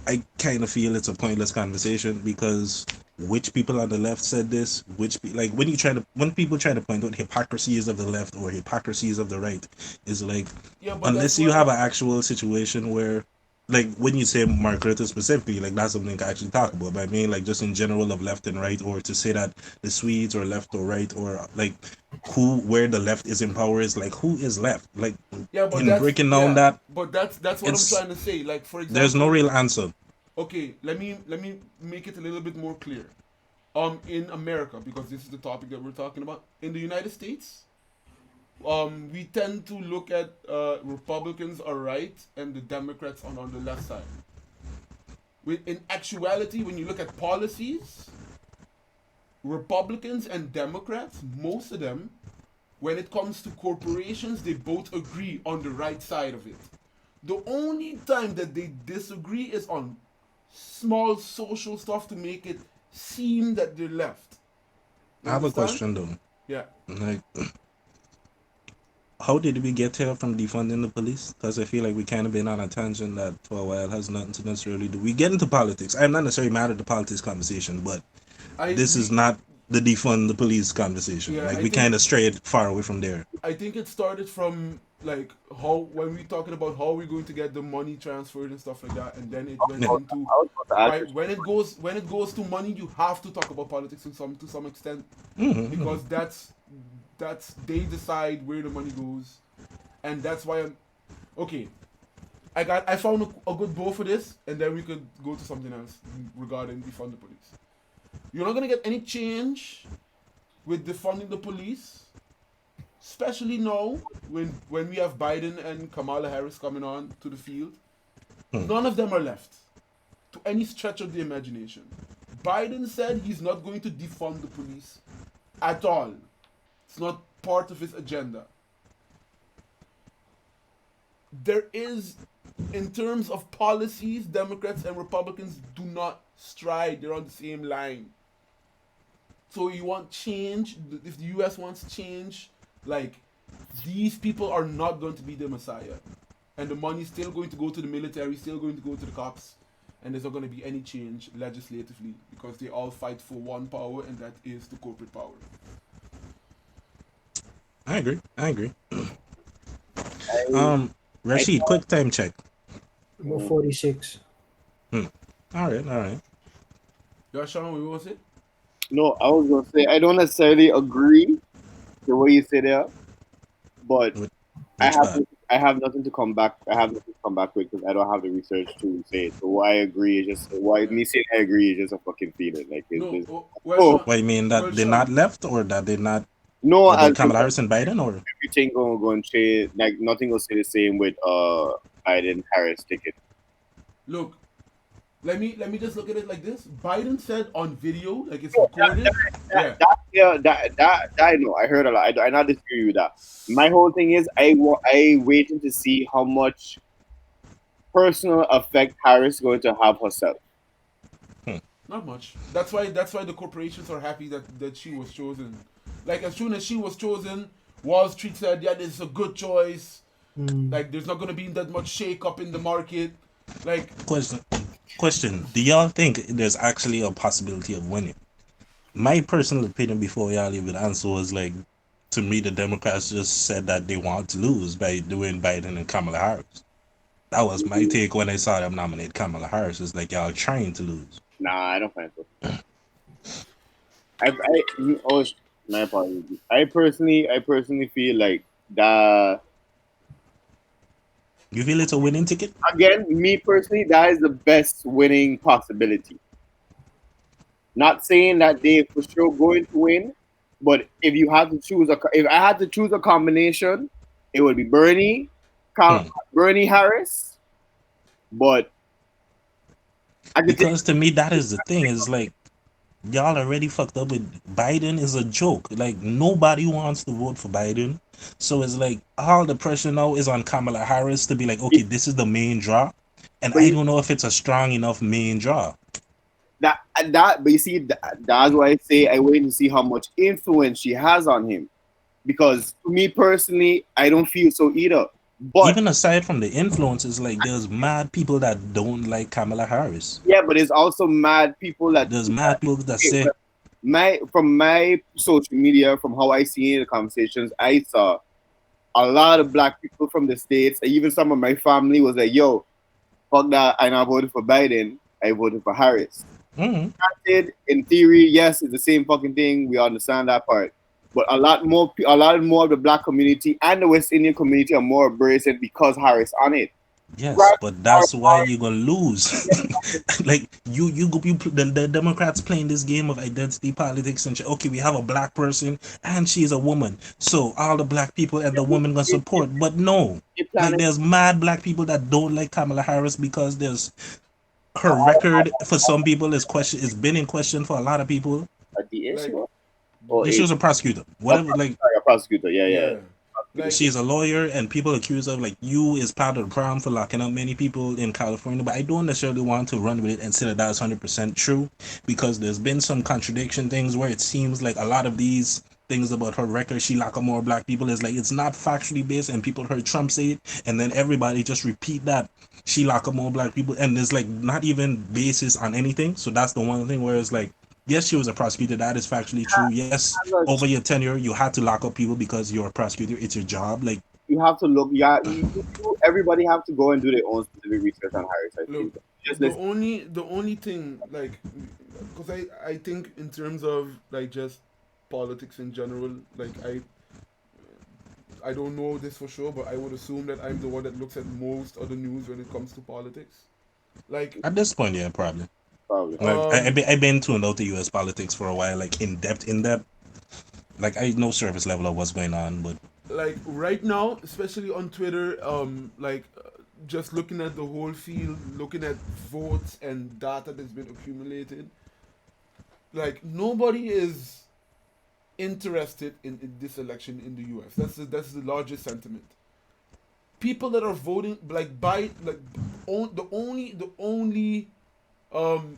I kind of feel it's a pointless conversation because which people on the left said this, like when people try to point out hypocrisies of the left or hypocrisies of the right, is like unless you have an actual situation where. Like when you say Mark Rutte specifically, like that's something I actually talk about. But I mean, like just in general of left and right, or to say that the Swedes are left or right, or like where the left is in power is like who is left. Like in breaking down that. But that's what I'm trying to say. Like for example, there's no real answer. Okay, let me make it a little bit more clear. In America, because this is the topic that we're talking about, in the United States. We tend to look at Republicans are right and the Democrats are on the left side. In actuality, when you look at policies, Republicans and Democrats, most of them, when it comes to corporations, they both agree on the right side of it. The only time that they disagree is on small social stuff to make it seem that they're left. I have a question though. Yeah. Like, how did we get here from defunding the police? Because I feel like we kind of been on a tangent that for a while has nothing to necessarily do. We get into politics. I'm not necessarily mad at the politics conversation, but this is not the defund the police conversation. Yeah, like we kind of strayed far away from there. I think it started from like how when we talking about how we're going to get the money transferred and stuff like that, and then it went into when it goes to money, you have to talk about politics to some extent because that's they decide where the money goes, and that's why I'm okay. I found a good bow for this, and then we could go to something else regarding defund the police. You're not gonna get any change with defunding the police, especially now when we have Biden and Kamala Harris coming on to the field. None of them are left to any stretch of the imagination. Biden said he's not going to defund the police at all. It's not part of his agenda. There is, in terms of policies, Democrats and Republicans do not stride. They're on the same line. So you want change? If the U.S. wants change, like, these people are not going to be the messiah. And the money's still going to go to the military, still going to go to the cops. And there's not going to be any change legislatively because they all fight for one power, and that is the corporate power. I agree. Rashid, quick time check. About 46. All right. Yeah, Sean, what was it? No, I was gonna say I don't necessarily agree the way you say there, but I have nothing to come back. I have nothing to come back with because I don't have the research to say it. So why I agree is just me saying I agree is just a fucking feeling. Like What you mean that they're not left or that they're not? No, about Kamala Harris and Biden, or everything going to change. Like nothing will stay the same with Biden Harris ticket. Look, let me just look at it like this. Biden said on video, like it's recorded. That I know. I heard a lot. I not disagree with that. My whole thing is I waiting to see how much personal effect Harris is going to have herself. Not much. That's why the corporations are happy that she was chosen. Like, as soon as she was chosen, Wall Street said, yeah, this is a good choice. Like, there's not going to be that much shake-up in the market. Like, question. Do y'all think there's actually a possibility of winning? My personal opinion before y'all even answer was like, to me, the Democrats just said that they want to lose by doing Biden and Kamala Harris. That was my take when I saw them nominate Kamala Harris. It's like y'all trying to lose. Nah, I don't find so. My apologies. I personally feel like that. You feel it's a winning ticket? Again, me personally, that is the best winning possibility. Not saying that they for sure going to win, but if I had to choose a combination, it would be Bernie Harris. But because to me, that is the thing. Is like, y'all already fucked up with Biden is a joke. Like, nobody wants to vote for Biden. So it's like all the pressure now is on Kamala Harris to be like, okay, this is the main draw. And I don't know if it's a strong enough main draw. But you see, that's why I say I wait to see how much influence she has on him. Because to me personally, I don't feel so either. But even aside from the influences, like there's mad people that don't like Kamala Harris. Yeah, but there's also mad people that say from my social media, from how I see in the conversations, I saw a lot of black people from the States, and even some of my family was like, yo, fuck that, I not voted for Biden, I voted for Harris. Granted, in theory, yes, it's the same fucking thing. We understand that part. But a lot more of the black community and the West Indian community are more abrasive because Harris on it. Yes, but that's why you're gonna lose. Like the Democrats playing this game of identity politics and okay, we have a black person and she's a woman, so all the black people and the woman gonna support. But no, like there's mad black people that don't like Kamala Harris because there's her record for some people is been in question for a lot of people. She was a prosecutor, whatever. Like a prosecutor, yeah. Like, she's a lawyer, and people accuse her of like you is part of the problem for locking up many people in California. But I don't necessarily want to run with it and say that that's 100% true, because there's been some contradiction things where it seems like a lot of these things about her record, she lock up more black people, is like it's not factually based, and people heard Trump say it, and then everybody just repeat that she lock up more black people, and there's like not even basis on anything. So that's the one thing where it's like, yes, she was a prosecutor. That is factually true. Yes, over your tenure, you had to lock up people because you're a prosecutor. It's your job. Like you have to look. Yeah, everybody have to go and do their own specific research on Harris. Look, the only thing, like, because I think in terms of like just politics in general, like I don't know this for sure, but I would assume that I'm the one that looks at most of the news when it comes to politics. Like, At this point, yeah, probably. Probably. Like I've been tuned out to U.S. politics for a while, like in depth. Like I know surface level of what's going on, but like right now, especially on Twitter, just looking at the whole field, looking at votes and data that's been accumulated, like nobody is interested in this election in the U.S. That's the largest sentiment. People that are voting the only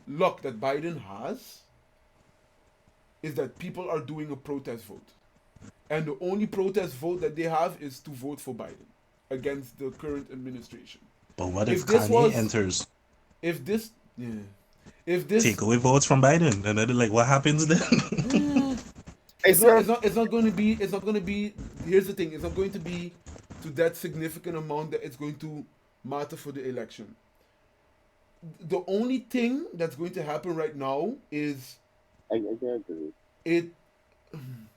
luck that Biden has is that people are doing a protest vote, and the only protest vote that they have is to vote for Biden against the current administration. what if this Kanye was- enters? If this, yeah, if this, Take away votes from Biden, and then like what happens then? it's not going to be. It's not going to be. Here's the thing. It's not going to be to that significant amount that it's going to matter for the election. The only thing that's going to happen right now is I can't agree. it.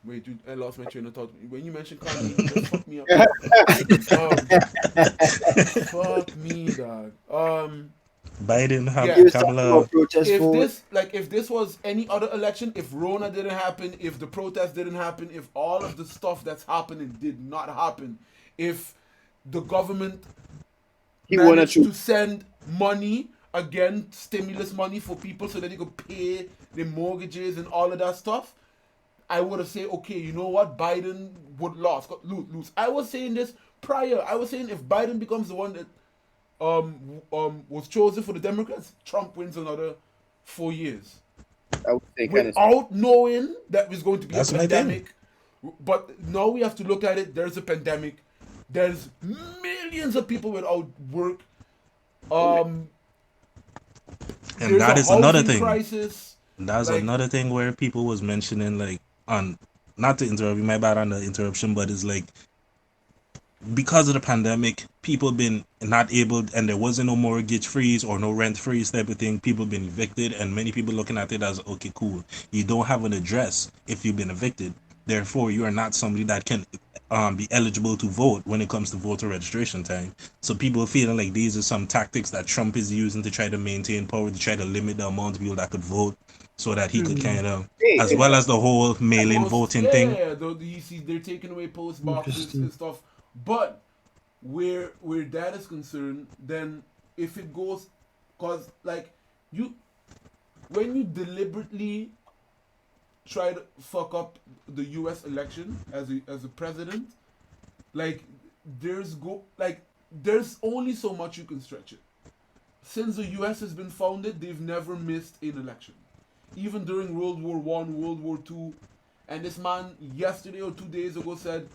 Wait, dude, I lost my train of thought. When you mentioned Kanye, you just fucked me up. Fuck me, dog. Biden, Yeah. He was talking Kamala. about protest If vote. this was any other election, if Rona didn't happen, if the protest didn't happen, if all of the stuff that's happening did not happen, if the government He wanted managed to. to send money again, stimulus money for people so that they could pay their mortgages and all of that stuff, I would have said, okay, you know what, Biden would lose. I was saying this prior. I was saying if Biden becomes the one that was chosen for the Democrats, Trump wins another 4 years I would say kind of. without knowing that was going to be That's a my thing. pandemic. But now we have to look at it. There's a pandemic. There's millions of people without work. And There's that a is another housing thing. crisis. That's Like- another thing where people was mentioning, like, on, not to interrupt you, my bad on the interruption, but it's like, because of the pandemic, people been not able, and there wasn't no mortgage freeze or no rent freeze type of thing. People been evicted, and many people looking at it as, okay, cool. You don't have an address if you've been evicted. Therefore, you are not somebody that can be eligible to vote when it comes to voter registration time. So people feeling like these are some tactics that Trump is using to try to maintain power, to try to limit the amount of people that could vote, so that he could kind of, Hey, as well as the whole mail-in voting thing. Yeah, you see, they're taking away post boxes Interesting. and stuff. But where that is concerned, then if it goes, cause like when you deliberately try to fuck up the U.S. election as a president, like there's only so much you can stretch it. Since the U.S. has been founded, they've never missed an election, even during World War One, World War Two, and this man yesterday or 2 days ago said,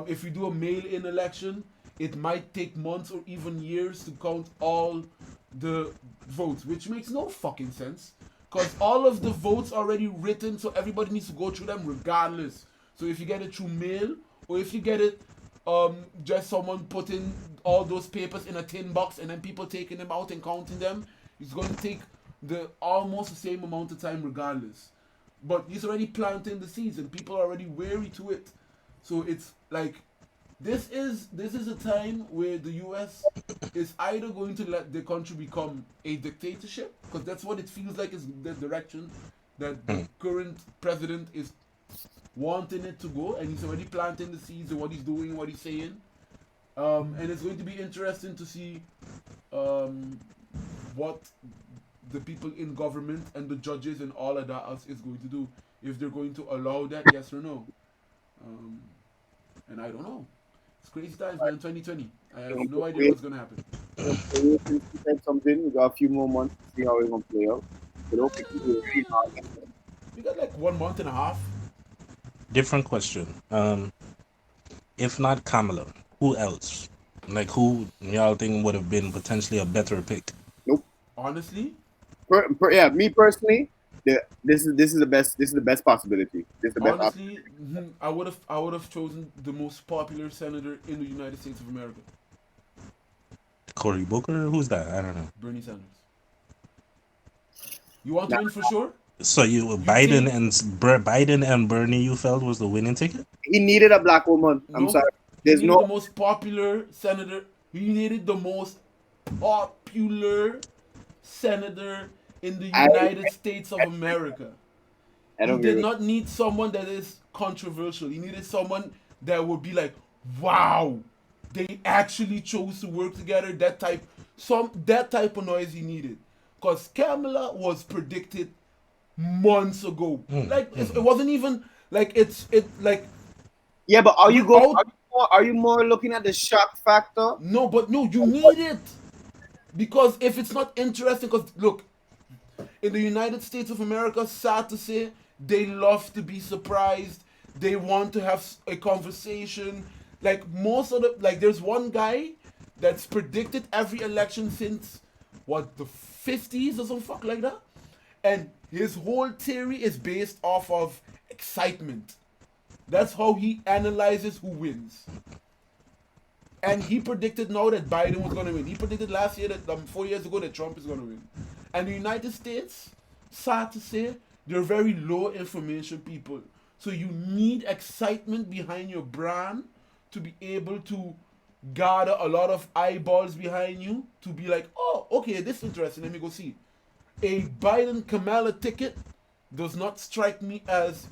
if you do a mail-in election, it might take months or even years to count all the votes, which makes no fucking sense. Because all of the votes are already written, so everybody needs to go through them regardless. So if you get it through mail, or if you get it just someone putting all those papers in a tin box and then people taking them out and counting them, it's going to take almost the same amount of time regardless. But he's already planting the seeds and people are already wary to it. So it's like this is a time where the US is either going to let the country become a dictatorship, because that's what it feels like is the direction that the current president is wanting it to go, and he's already planting the seeds of what he's doing, what he's saying. And it's going to be interesting to see what the people in government and the judges and all of that else is going to do, if they're going to allow that, yes or no. And I don't know. It's crazy times, man. 2020. I have no idea what's gonna happen. Since you said something, we got a few more months to see how it's gonna play out. But okay, really hard. We got like 1 month and a half. Different question. If not Kamala, who else? Like, who y'all think would have been potentially a better pick? Honestly, Yeah, me personally, this is the best. This is the best possibility. This is the best. honestly, I would have chosen the most popular senator in the United States of America, Cory Booker? Who's that? I don't know. Bernie Sanders. You want to win for sure? So Biden and Bernie, you felt was the winning ticket? He needed a black woman. I'm No. sorry. There's needed the no. most popular senator. He needed the most popular senator in the I United States of America. I He don't agree did with. not need someone that is controversial. He needed someone that would be like, wow, they actually chose to work together. That type of noise he needed. Cause Kamala was predicted months ago. Like it wasn't even like it like Yeah, but are you going? without Are you more looking at the shock factor? no, but no, you need it. Because if it's not interesting, because look, in the United States of America, sad to say, they love to be surprised. They want to have a conversation. Like most of the like, there's one guy that's predicted every election since what the 50s or some fuck like that, and his whole theory is based off of excitement. That's how he analyzes who wins. And he predicted now that Biden was going to win. He predicted last year that 4 years ago that Trump is going to win. And the United States, sad to say, they're very low information people. So you need excitement behind your brand to be able to gather a lot of eyeballs behind you to be like, oh, okay, this is interesting. Let me go see. A Biden Kamala ticket does not strike me as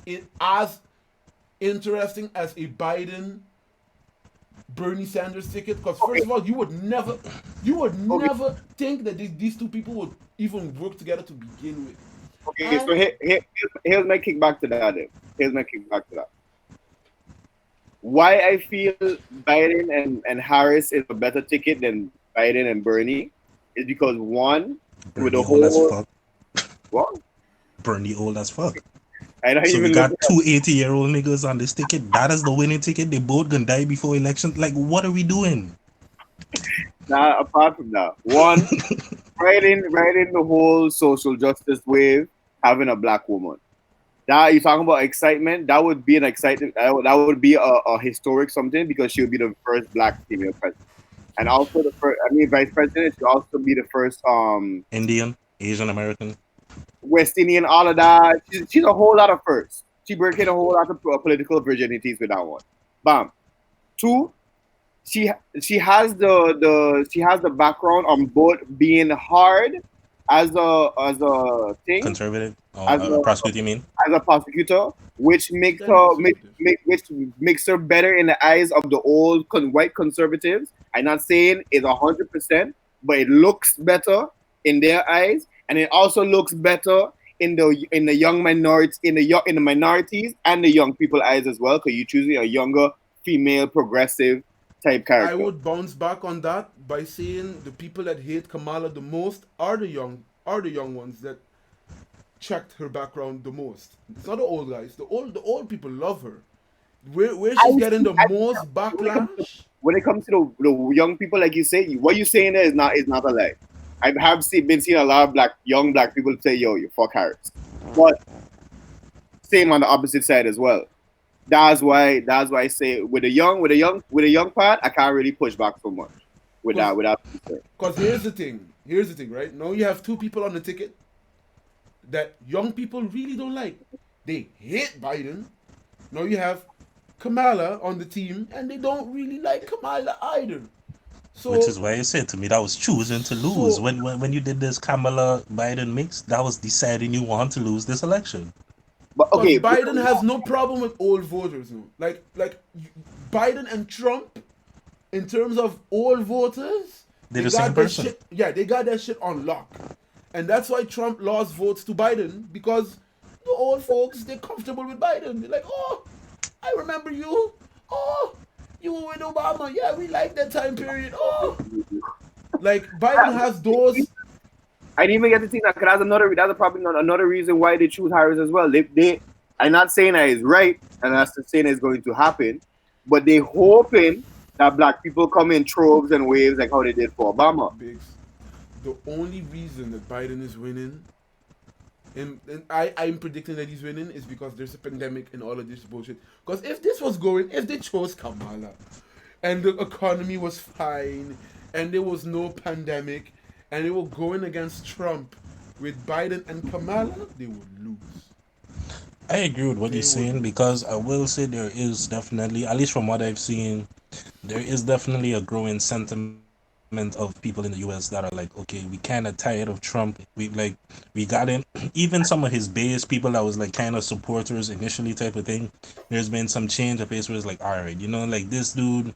interesting as a Biden Bernie Sanders ticket, because first of all, you would never think that these two people would even work together to begin with. Okay, so here's my kickback to that. Then. Here's my kickback to that. Why I feel Biden and Harris is a better ticket than Biden and Bernie is because one, with the Bernie old as whole fuck. what? Bernie old as fuck. I don't So we even got look two 80-year-old niggas on this ticket. That is the winning ticket. They both gonna die before election. Like, what are we doing? now apart from that. One, riding the whole social justice wave, having a black woman. That you talking about excitement? That would be an excitement. That would be a historic something because she would be the first black female president, and also the first. I mean, vice president. She'll also be the first Indian, Asian American. West Indian, all of that. She's a whole lot of firsts. She breaking a whole lot of political virginities with that one. Bam. Two, she has the background on both being hard as a thing Conservative. as Oh, prosecutor, you mean? as a prosecutor, which makes Very her conservative. which makes her better in the eyes of the old white conservatives. I'm not saying it's 100%, but it looks better in their eyes, and it also looks better in the young minorities in the minorities and the young people eyes as well, because you're choosing a younger female progressive type I character. would bounce back on that by saying the people that hate Kamala the most are the young ones that checked her background the most. It's not the old guys. The old people love her. Where she's getting the most backlash. When it comes to the young people, like you say, what you're saying there is not a lie. I have been seeing a lot of young black people say, "Yo, you fuck Harris," but same on the opposite side as well. That's why I say with a young part, I can't really push back so much without. Because here's the thing. Right? Now you have two people on the ticket that young people really don't like. They hate Biden. Now you have Kamala on the team, and they don't really like Kamala either. So, Which is why you said to me that was choosing to lose. So- When you did this Kamala Biden mix, that was deciding you want to lose this election. But okay, Biden has no problem with old voters. No. Like Biden and Trump, in terms of old voters, They're the got same their person. shit. Yeah, they got that shit on lock, and that's why Trump lost votes to Biden, because the old folks, they're comfortable with Biden. They're like, oh, I remember you. Oh, you were with Obama. Yeah, we like that time period. Oh, like Biden has those. I didn't even get to think that, because that's probably not another reason why they choose Harris as well. I'm not saying that is right, and I'm not saying it's going to happen, but they hoping that black people come in troves and waves like how they did for Obama. Biggs. The only reason that Biden is winning, and I'm predicting that he's winning, is because there's a pandemic and all of this bullshit. Because if they chose Kamala, and the economy was fine, and there was no pandemic, and they were going against Trump with Biden and Kamala, they would lose. I agree with what you're saying, because I will say there is definitely, at least from what I've seen, there is definitely a growing sentiment of people in the US that are like, okay, we kind of tired of Trump. We got him. Even some of his base people that was like kind of supporters initially type of thing. There's been some change of pace where it's like, all right, like this dude,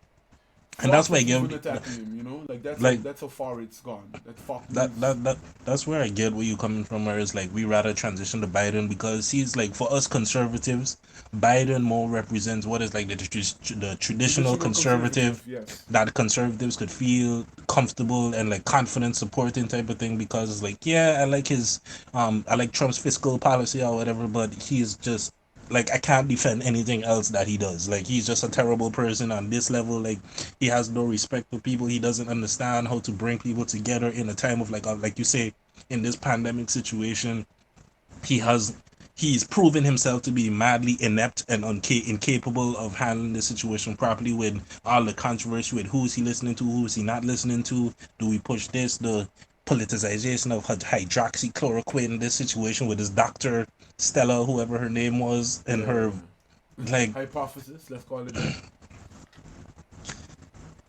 and that's Fox why I is give even attacking him. You know, like like that's how far it's gone. That Fox that News. that that that's where I get where you coming from. Where it's like we rather transition to Biden because he's like for us conservatives, Biden more represents what is like the traditional Traditional conservative conservative, yes. that conservatives could feel comfortable and like confident supporting type of thing because it's like yeah I like Trump's fiscal policy or whatever, but he's just like I can't defend anything else that he does. Like he's just a terrible person on this level. Like he has no respect for people. He doesn't understand how to bring people together in a time of like you say in this pandemic situation. He has he's proven himself to be madly inept and incapable of handling the situation properly with all the controversy with who is he listening to, who is he not listening to. Do we push the politicization of hydroxychloroquine in this situation with his doctor Stella, whoever her name was, and Yeah. her like Hypothesis, let's call it that.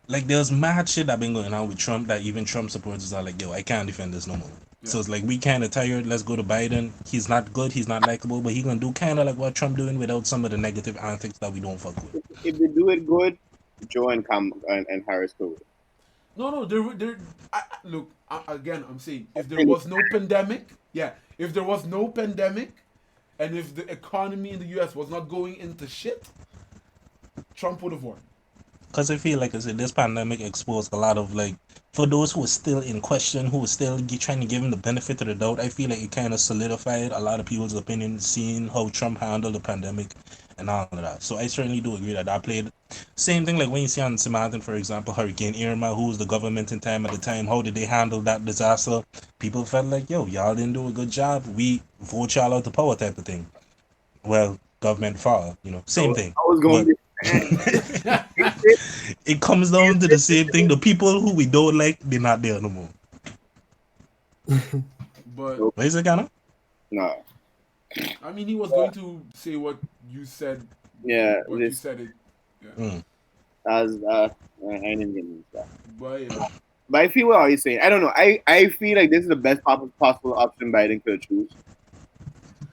there's mad shit that been going on with Trump that even Trump supporters are like, yo, I can't defend this no more. Yeah. So it's like we kind of tired. Let's go to Biden. He's not good. He's not likable, but he gonna do kind of like what Trump doing without some of the negative antics that we don't fuck with. If they do it good, Joe and Harris could. No, look, again, I'm saying, if there was no pandemic, yeah, if there was no pandemic, and if the economy in the US was not going into shit, Trump would have won. Because I feel like I said, this pandemic exposed a lot of like, for those who are still in question, who are still trying to give him the benefit of the doubt, I feel like it kind of solidified a lot of people's opinion, seeing how Trump handled the pandemic and all of that. So I certainly do agree that that played. Same thing like when you see on Samantha, for example, Hurricane Irma, who was the government in time at the time, how did they handle that disaster? People felt like, yo, y'all didn't do a good job. We vote y'all out the power type of thing. Well, government fall, same thing. I was going But to it comes down to the same thing. The people who we don't like, they're not there no more. But What is it, Kana? no. I mean, he was going to say what you said. Yeah, What you said it. Yeah. as I didn't get into that. But yeah. But I feel what you're saying. I don't know. I feel like this is the best possible option Biden could choose.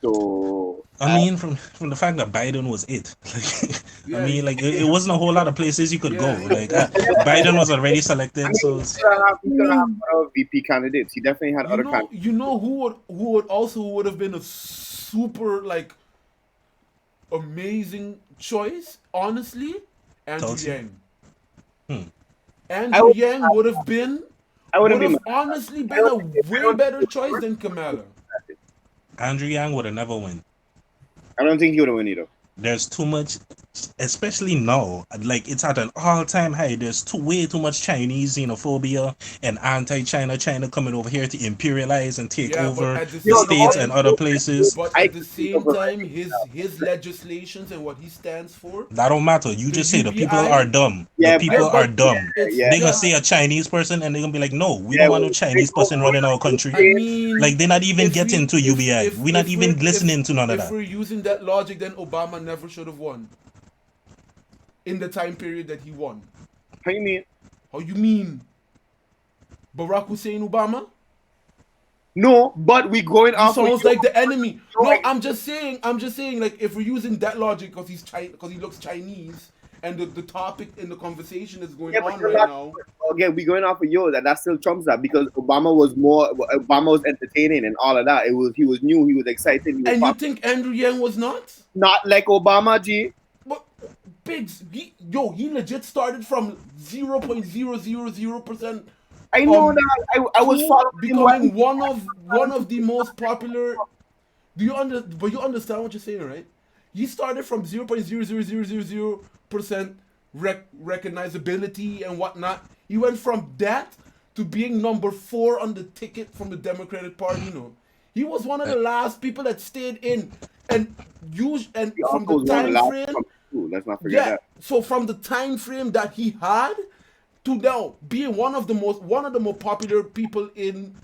So I mean, from the fact that Biden was it. Yeah, I mean, like it wasn't a whole lot of places you could go. Like Biden was already selected, I mean, so he could have other VP candidates. He definitely had other candidates. You know who would have been a super like amazing choice, honestly? Andrew Tulsi? Yang. Andrew Yang would have been honestly been a way better choice than Kamala. Andrew Yang would have never won. I don't think he would have won either. There's too much, especially now. Like it's at an all-time high. There's way too much Chinese xenophobia and anti-China. China coming over here to imperialize and take over the states and other places. But at the same time, his legislations and what he stands for. That don't matter. You just say the UBI, people are dumb. Yeah, the people are dumb. Yeah. They're gonna say a Chinese person and they're gonna be like, no, we don't want no Chinese person running our country. I mean, like they're not even getting to UBI. We're not even listening to none of that. If we're using that logic, then Obama never should have won. In the time period that he won. How you mean? How you mean? Barack Hussein Obama? No, but we going off. Sounds like the enemy. No, I'm just saying. Like, if we're using that logic, because he looks Chinese, and the topic in the conversation is going on right now. Again, we going off of yours, and that still trumps that because Obama was entertaining and all of that. He was new, he was excited. And you think Andrew Yang was not? Not like Obama, G. But Biggs, he legit started from 0.000%. I know that. I was becoming one of the most popular. But you understand what you're saying, right? He started from 0.00000% recognizability and whatnot. He went from that to being number 4 on the ticket from the Democratic Party. He was one of the last people that stayed in and from the time frame. Let's not forget that. So from the time frame that he had to now being one of the most popular people in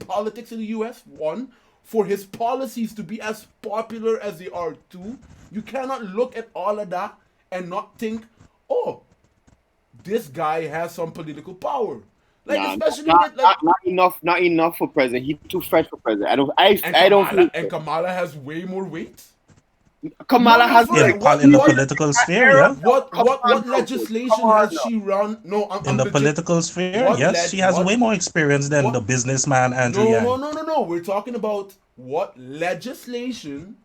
politics in the US, one, for his policies to be as popular as they are, two, you cannot look at all of that and not think, oh, this guy has some political power. Like Nah, especially not, with like not enough for president. He's too fresh for president. I don't Kamala, feel and Kamala has way more weight. Kamala has for In real, like in the political sphere, era. yeah. Come on, what bro. Come legislation on has now. she run? No, In I'm the legit. political sphere, yes, she has way more experience than the What businessman Andrew no, no, Yang. no, no, no. We're talking about what legislation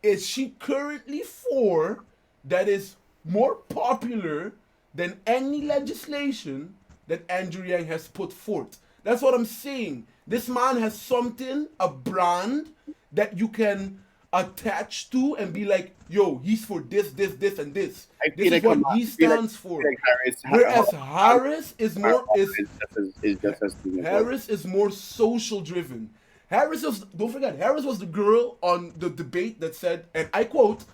is she currently for that is more popular than any legislation that Andrew Yang has put forth. That's what I'm saying. This man has something, a brand that you can attach to and be like, yo, he's for this, this, this, and this. I This feel is like what Kamala, he I feel stands for. like Harris, Whereas Harris is more is just as good as well. Harris is more social driven. Harris was, don't forget, Harris was the girl on the debate that said, and I quote,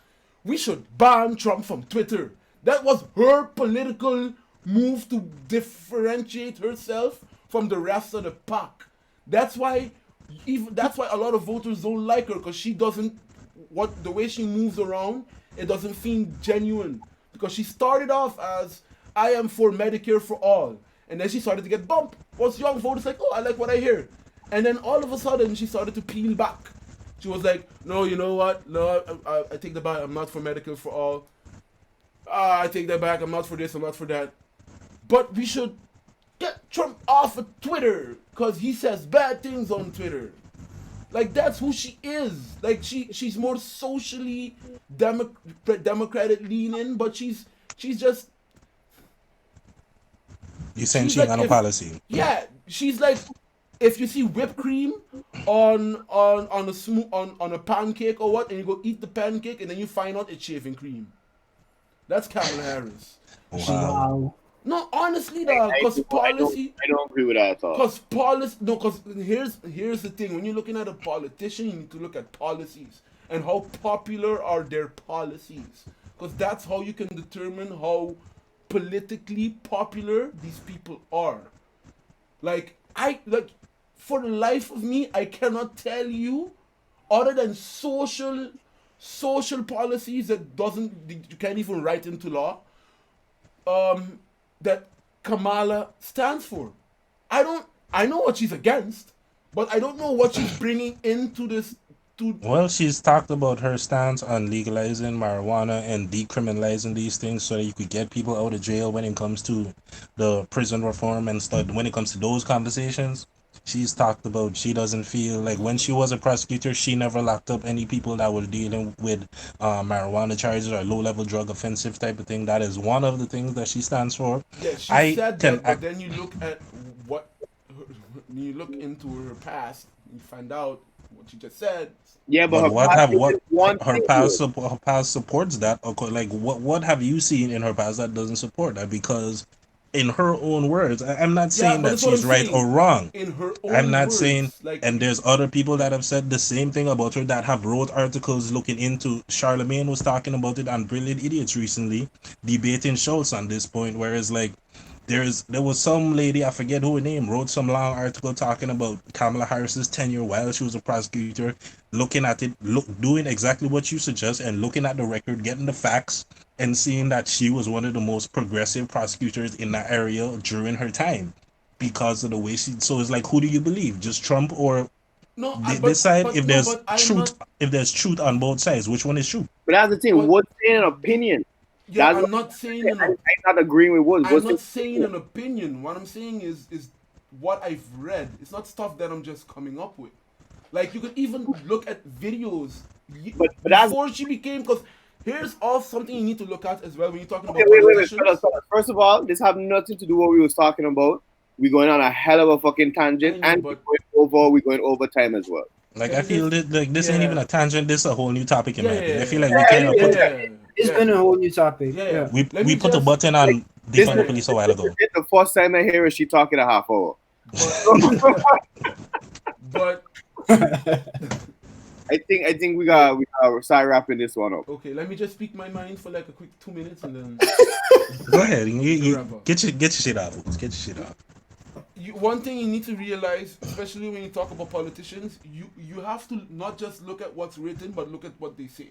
we should ban Trump from Twitter. That was her political move to differentiate herself from the rest of the pack. That's why that's why a lot of voters don't like her, because she doesn't, what the way she moves around, it doesn't seem genuine. Because she started off as, I am for Medicare for all. And then she started to get bumped. Once young voters like, oh, I like what I hear. And then all of a sudden, she started to peel back. She was like, no, you know what? No, I take that back. I'm not for Medicare for all. I take that back. I'm not for this. I'm not for that. But we should get Trump off of Twitter, because he says bad things on Twitter. Like, that's who she is. Like, she's more socially democratic leaning, but she's just, You saying she's she ain't like got no if- policy? yeah, she's like, if you see whipped cream on a smooth on a pancake or what, and you go eat the pancake and then you find out it's shaving cream. That's Kamala Harris. Wow. Wow. No, honestly, dog, because policy. I don't agree with that at all. Because policy, no, because here's the thing. When you're looking at a politician, you need to look at policies and how popular are their policies. Because that's how you can determine how politically popular these people are. Like, for the life of me, I cannot tell you, other than social policies that you can't even write into law, that Kamala stands for. I know what she's against, but I don't know what she's bringing into this. Well, she's talked about her stance on legalizing marijuana and decriminalizing these things so that you could get people out of jail when it comes to the prison reform and stuff. When it comes to those conversations, she's talked about she doesn't feel like when she was a prosecutor, she never locked up any people that were dealing with marijuana charges or low-level drug offensive type of thing. That is one of the things that she stands for. Yeah, she I said can that, but then you look at when you look into her past, you find out what she just said. Yeah, but her past supports that? Like what have you seen in her past that doesn't support that? Because in her own words, I'm not saying but that that's what she's I'm right saying. or wrong. In her own I'm not words, saying, like, and there's other people that have said the same thing about her that have wrote articles looking into. Charlemagne was talking about it on Brilliant Idiots recently, debating Schultz on this point, whereas like there was some lady, I forget who her name, wrote some long article talking about Kamala Harris's tenure while she was a prosecutor, looking at it, doing exactly what you suggest and looking at the record, getting the facts, and seeing that she was one of the most progressive prosecutors in that area during her time because of the way she. So it's like, who do you believe? Just Trump or no, this side? If there's but I'm truth, not, if there's truth on both sides, which one is true? But that's the thing. But- What's an opinion? yeah, That's I'm not saying I'm not agreeing with Woods. I'm not saying an opinion. What I'm saying is what I've read. It's not stuff that I'm just coming up with. Like, you could even look at videos But that's- before she became, because here's all something you need to look at as well when you're talking about Wait, politicians. fellas. First of all, this have nothing to do with what we was talking about. We're going on a hell of a fucking tangent, I know, and but- we're going over time as well. Like, Yeah, I feel that like this ain't yeah. even a tangent. This is a whole new topic in my opinion. I feel like Yeah, we kind of yeah, put yeah. It's been a whole new topic. Yeah. Yeah. Let we me put a just- button on This Defund the Police a while ago. It's the first time I hear her, she talking a half hour. But I think we got start wrapping this one up. okay, let me just speak my mind for like a quick 2 minutes and then Go ahead. You Wrap up. get your shit off. Get your shit off. one thing you need to realize, especially when you talk about politicians, you have to not just look at what's written, but look at what they say,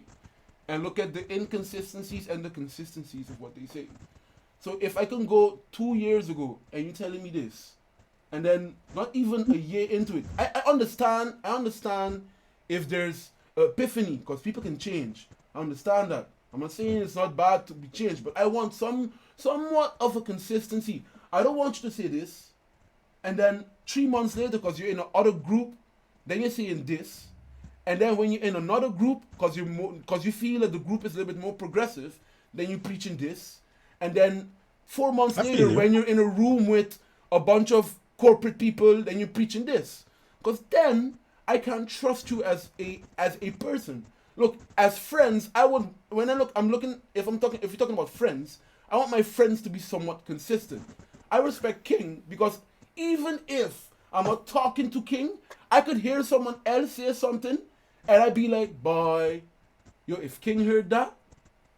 and look at the inconsistencies and the consistencies of what they say. So if I can go 2 years ago and you telling me this, and then not even a year into it, I understand. I understand if there's epiphany because people can change. I understand that. I'm not saying it's not bad to be changed, but I want somewhat of a consistency. I don't want you to say this, and then 3 months later, because you're in another group, then you're saying this, and then when you're in another group, because you feel that the group is a little bit more progressive, then you're preaching this, and then 4 months I later, feel you. when you're in a room with a bunch of corporate people, then you're preaching this, because then I can't trust you as a person. Look, as friends, I would when I look, I'm looking. If you're talking about friends, I want my friends to be somewhat consistent. I respect King because even if I'm not talking to King, I could hear someone else say something, and I'd be like, boy, yo, if King heard that,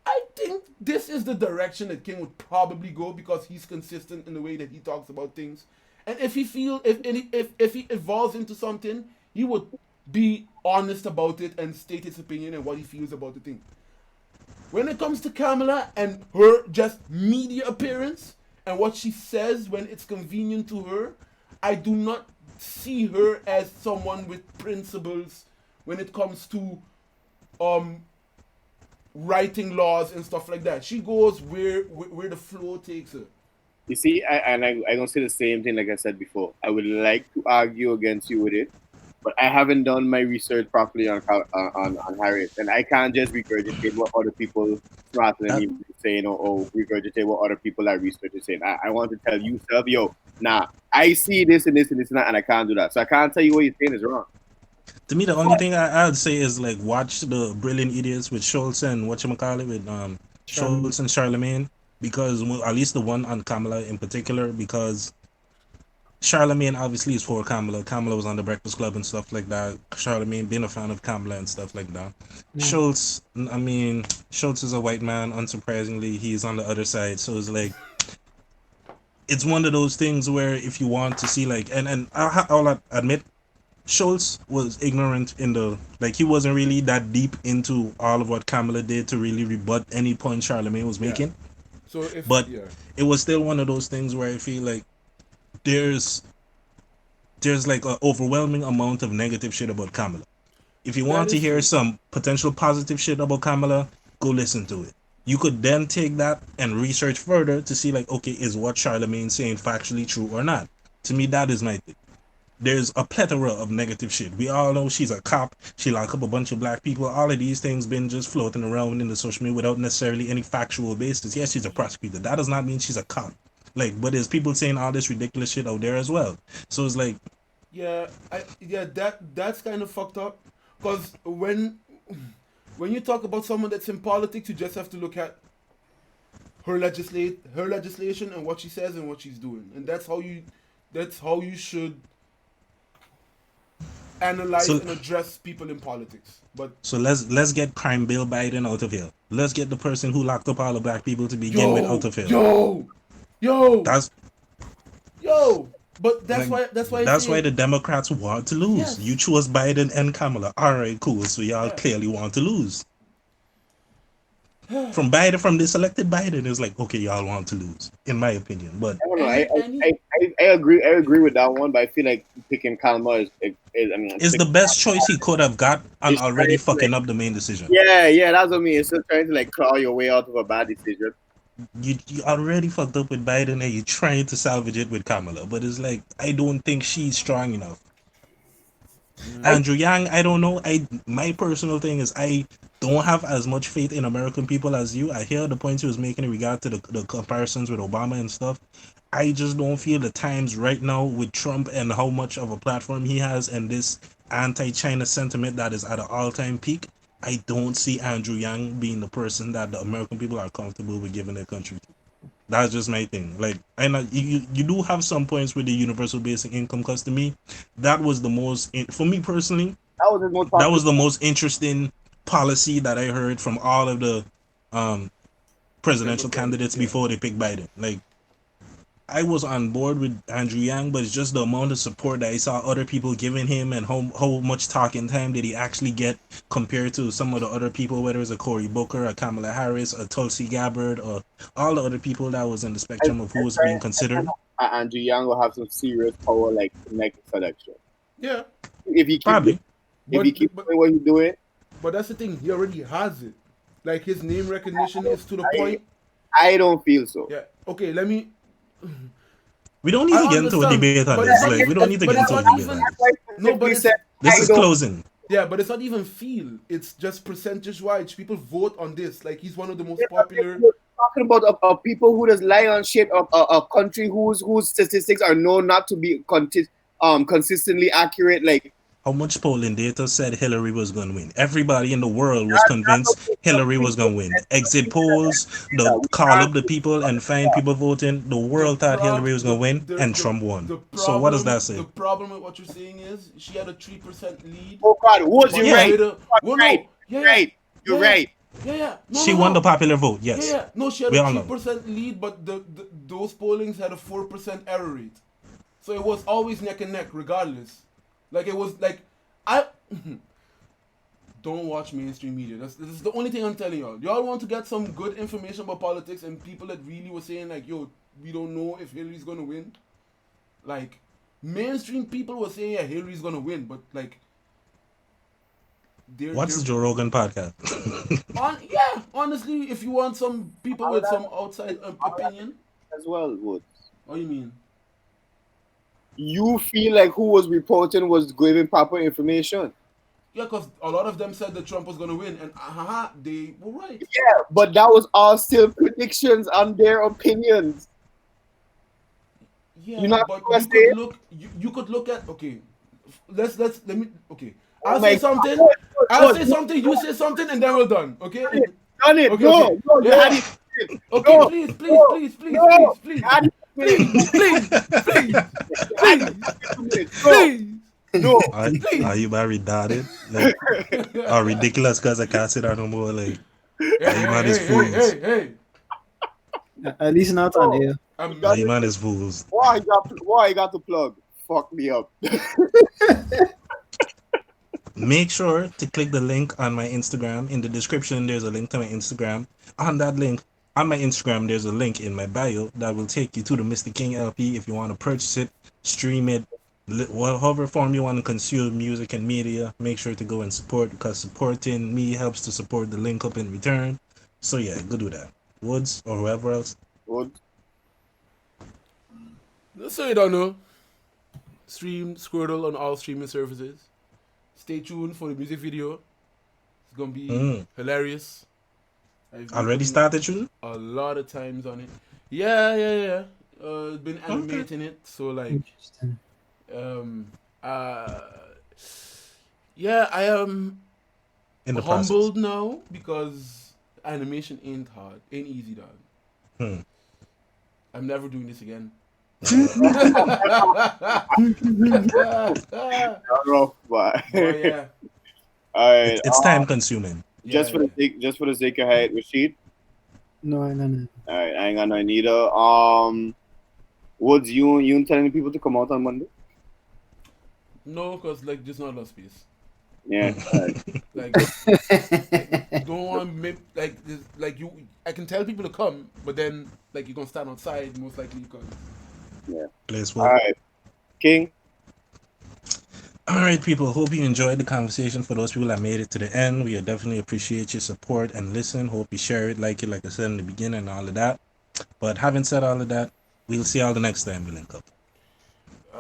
I think this is the direction that King would probably go because he's consistent in the way that he talks about things. And if if he evolves into something, he would be honest about it and state his opinion and what he feels about the thing. When it comes to Kamala and her just media appearance and what she says when it's convenient to her, I do not see her as someone with principles when it comes to um writing laws and stuff like that. She goes where the flow takes her. You see, I don't say the same thing like I said before. I would like to argue against you with it, but I haven't done my research properly on Harriet, and I can't just regurgitate what other people smarter than That, me saying, or regurgitate what other people that research is saying. I want to tell you, self, yo, nah, I see this and this and this and I can't do that. So I can't tell you what you're saying is wrong. to me, the only thing I'd say is like watch the Brilliant Idiots with Schultz and whatchamacallit with Charlamagne. Schultz and Charlemagne, because well, at least the one on Kamala in particular, because Charlemagne obviously is for Kamala. Kamala was on the Breakfast Club and stuff like that. Charlemagne being a fan of Kamala and stuff like that. Yeah. Schultz, I mean, Schultz is a white man. Unsurprisingly, he's on the other side. So it's like it's one of those things where if you want to see like, and I'll admit, Schultz was ignorant in the like he wasn't really that deep into all of what Kamala did to really rebut any point Charlemagne was Yeah. making. So if But yeah. it was still one of those things where I feel like there's there's like an overwhelming amount of negative shit about Kamala. If you That want to is hear true. some potential positive shit about Kamala, go listen to it. You could then take that and research further to see like, okay, is what Charlemagne saying factually true or not? To me, that is my thing. There's a plethora of negative shit. We all know she's a cop. She locked up a bunch of black people. All of these things been just floating around in the social media without necessarily any factual basis. Yes, she's a prosecutor. That does not mean she's a cop. Like, but there's people saying all this ridiculous shit out there as well. So it's like, Yeah, that's kind of fucked up. Cause when you talk about someone that's in politics, you just have to look at her legislation and what she says and what she's doing, and that's how you should analyze so and address people in politics. But so let's get crime Bill Biden out of here. Let's get the person who locked up all the black people to begin with out yo, of here. yo, yo, That's yo. But like that's why I that's why say the Democrats want to lose. You yes. chose Biden and Kamala. All right, cool. So y'all Yeah. clearly want to lose. From this elected Biden is like, okay, y'all want to lose, in my opinion. But I don't know. Any I agree. I agree with that one, but I feel like picking Kalma is I mean, it's the picking best choice he could have got on is trying already to like, fucking up the main decision. yeah, that's what I mean. It's still trying to like claw your way out of a bad decision. You already fucked up with Biden and you're trying to salvage it with Kamala. But it's like I don't think she's strong enough. I Andrew Yang, I don't know. My personal thing is I don't have as much faith in American people as you. I hear the points he was making in regard to the comparisons with Obama and stuff. I just don't feel the times right now with Trump and how much of a platform he has and this anti-China sentiment that is at an all-time peak. I don't see Andrew Yang being the person that the American people are comfortable with giving their country to. That's just my thing. Like, and you do have some points with the universal basic income, because to me, that was the most, for me personally, that was his most that popular. was the most interesting policy that I heard from all of the um, presidential Democratic, candidates yeah. before they picked Biden. Like, I was on board with Andrew Yang, but it's just the amount of support that I saw other people giving him, and how much talking time did he actually get compared to some of the other people, whether it's a Cory Booker, a Kamala Harris, a Tulsi Gabbard, or all the other people that was in the spectrum of who was being considered. Andrew Yang will have some serious power, like next election. Yeah, If he keep Probably. doing what he's doing. but that's the thing. He already has it. Like his name recognition is to the point. I don't feel so. Yeah. Okay. Let me. We don't need to get into a debate on this. Like, we don't need to get into a debate on this. No, but it's, This is closing. yeah, but it's not even feel. It's just percentage wise. People vote on this. Like he's one of the most popular. We're talking about people who just lie on shit of a country whose statistics are known not to be consistently accurate. Like, How much polling data said Hillary was going to win? Everybody in the world was convinced Hillary was going to win. Exit polls, the call up the people and find people voting. The world thought Hillary was going to win, and Trump won. So what does that say? The problem with what you're saying is she had a 3% lead. oh God, Woods, you're right. You're right. Yeah. No, She won the popular vote, yes. Yeah. No, she had We a all know. 3% lead, but those pollings had a 4% error rate. So it was always neck and neck, regardless. Like it was like I don't watch mainstream media. This is the only thing I'm telling y'all. Y'all want to get some good information about politics and people that really were saying like, yo, we don't know if Hillary's gonna win. Like mainstream people were saying yeah, Hillary's gonna win, but like What's the Joe Rogan podcast? honestly, if you want some people with some outside opinion As well, Woods. what do you mean? You feel like who was reporting was giving proper information. Yeah, because a lot of them said that Trump was going to win, and they were right. Yeah, but that was all still predictions on their opinions. Yeah, You know but what you I'm could saying? look. You could look at. Okay, let me. Okay, Oh I'll my say something. God. I'll say something. You say something, and then we're done. Okay. Done it. Okay, No, okay. no, you Yeah. had it. Okay, No, please, no, please. You had it. Please. No. Are you married, darling? Like, are ridiculous because I can't sit down no more. Like, Hey, you man is fools. hey. At least not on air. You man is fools. Why you got the plug? Fuck me up. Make sure to click the link on my Instagram. In the description, there's a link to my Instagram. On that link, on my Instagram, there's a link in my bio that will take you to the Mistuh King LP if you want to purchase it, stream it, however form you want to consume music and media. Make sure to go and support, because supporting me helps to support the link up in return. So yeah, go do that. Woods or whoever else. Woods. Let's say you don't know. Stream Squirtle on all streaming services. Stay tuned for the music video. It's gonna be hilarious. I've been Already putting started shooting? a lot of times on it. Yeah. Been animating it, so like, Interesting. yeah, I am In the humbled now because animation ain't easy, dog. I'm never doing this again. Rough, but But yeah, all right. It's time consuming. Just for the sake of height, Rashid. No. All right, I ain't got no neither. Woods, you telling people to come out on Monday? no, cause like there's not enough space. Yeah. Like, don't want to make like this, like you. I can tell people to come, but then like you're gonna stand outside most likely because. Place All right, King. All right, people. Hope you enjoyed the conversation. For those people that made it to the end, we definitely appreciate your support and listen. Hope you share it, like I said in the beginning, and all of that. But having said all of that, we'll see y'all the next time we link up.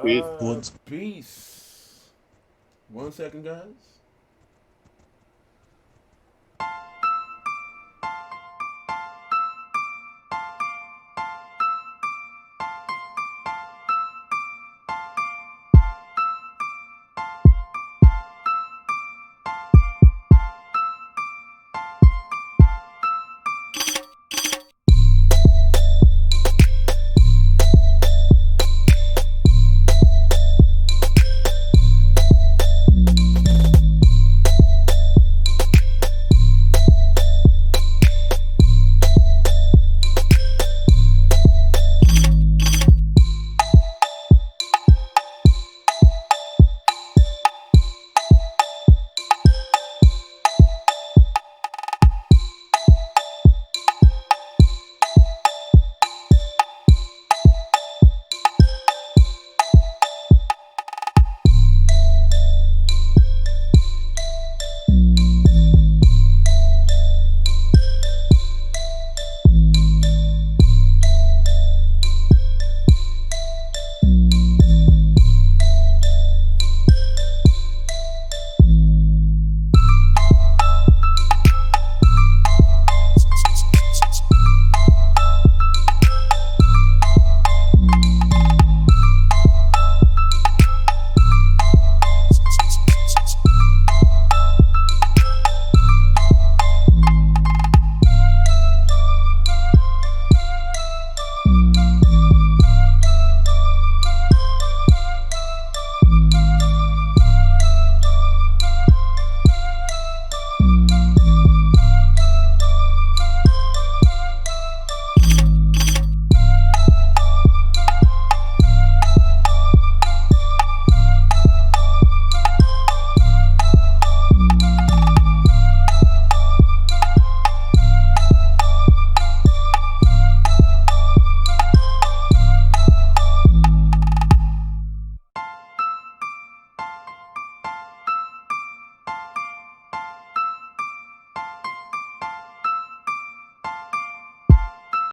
Peace. Woods. Peace. 1 second, guys.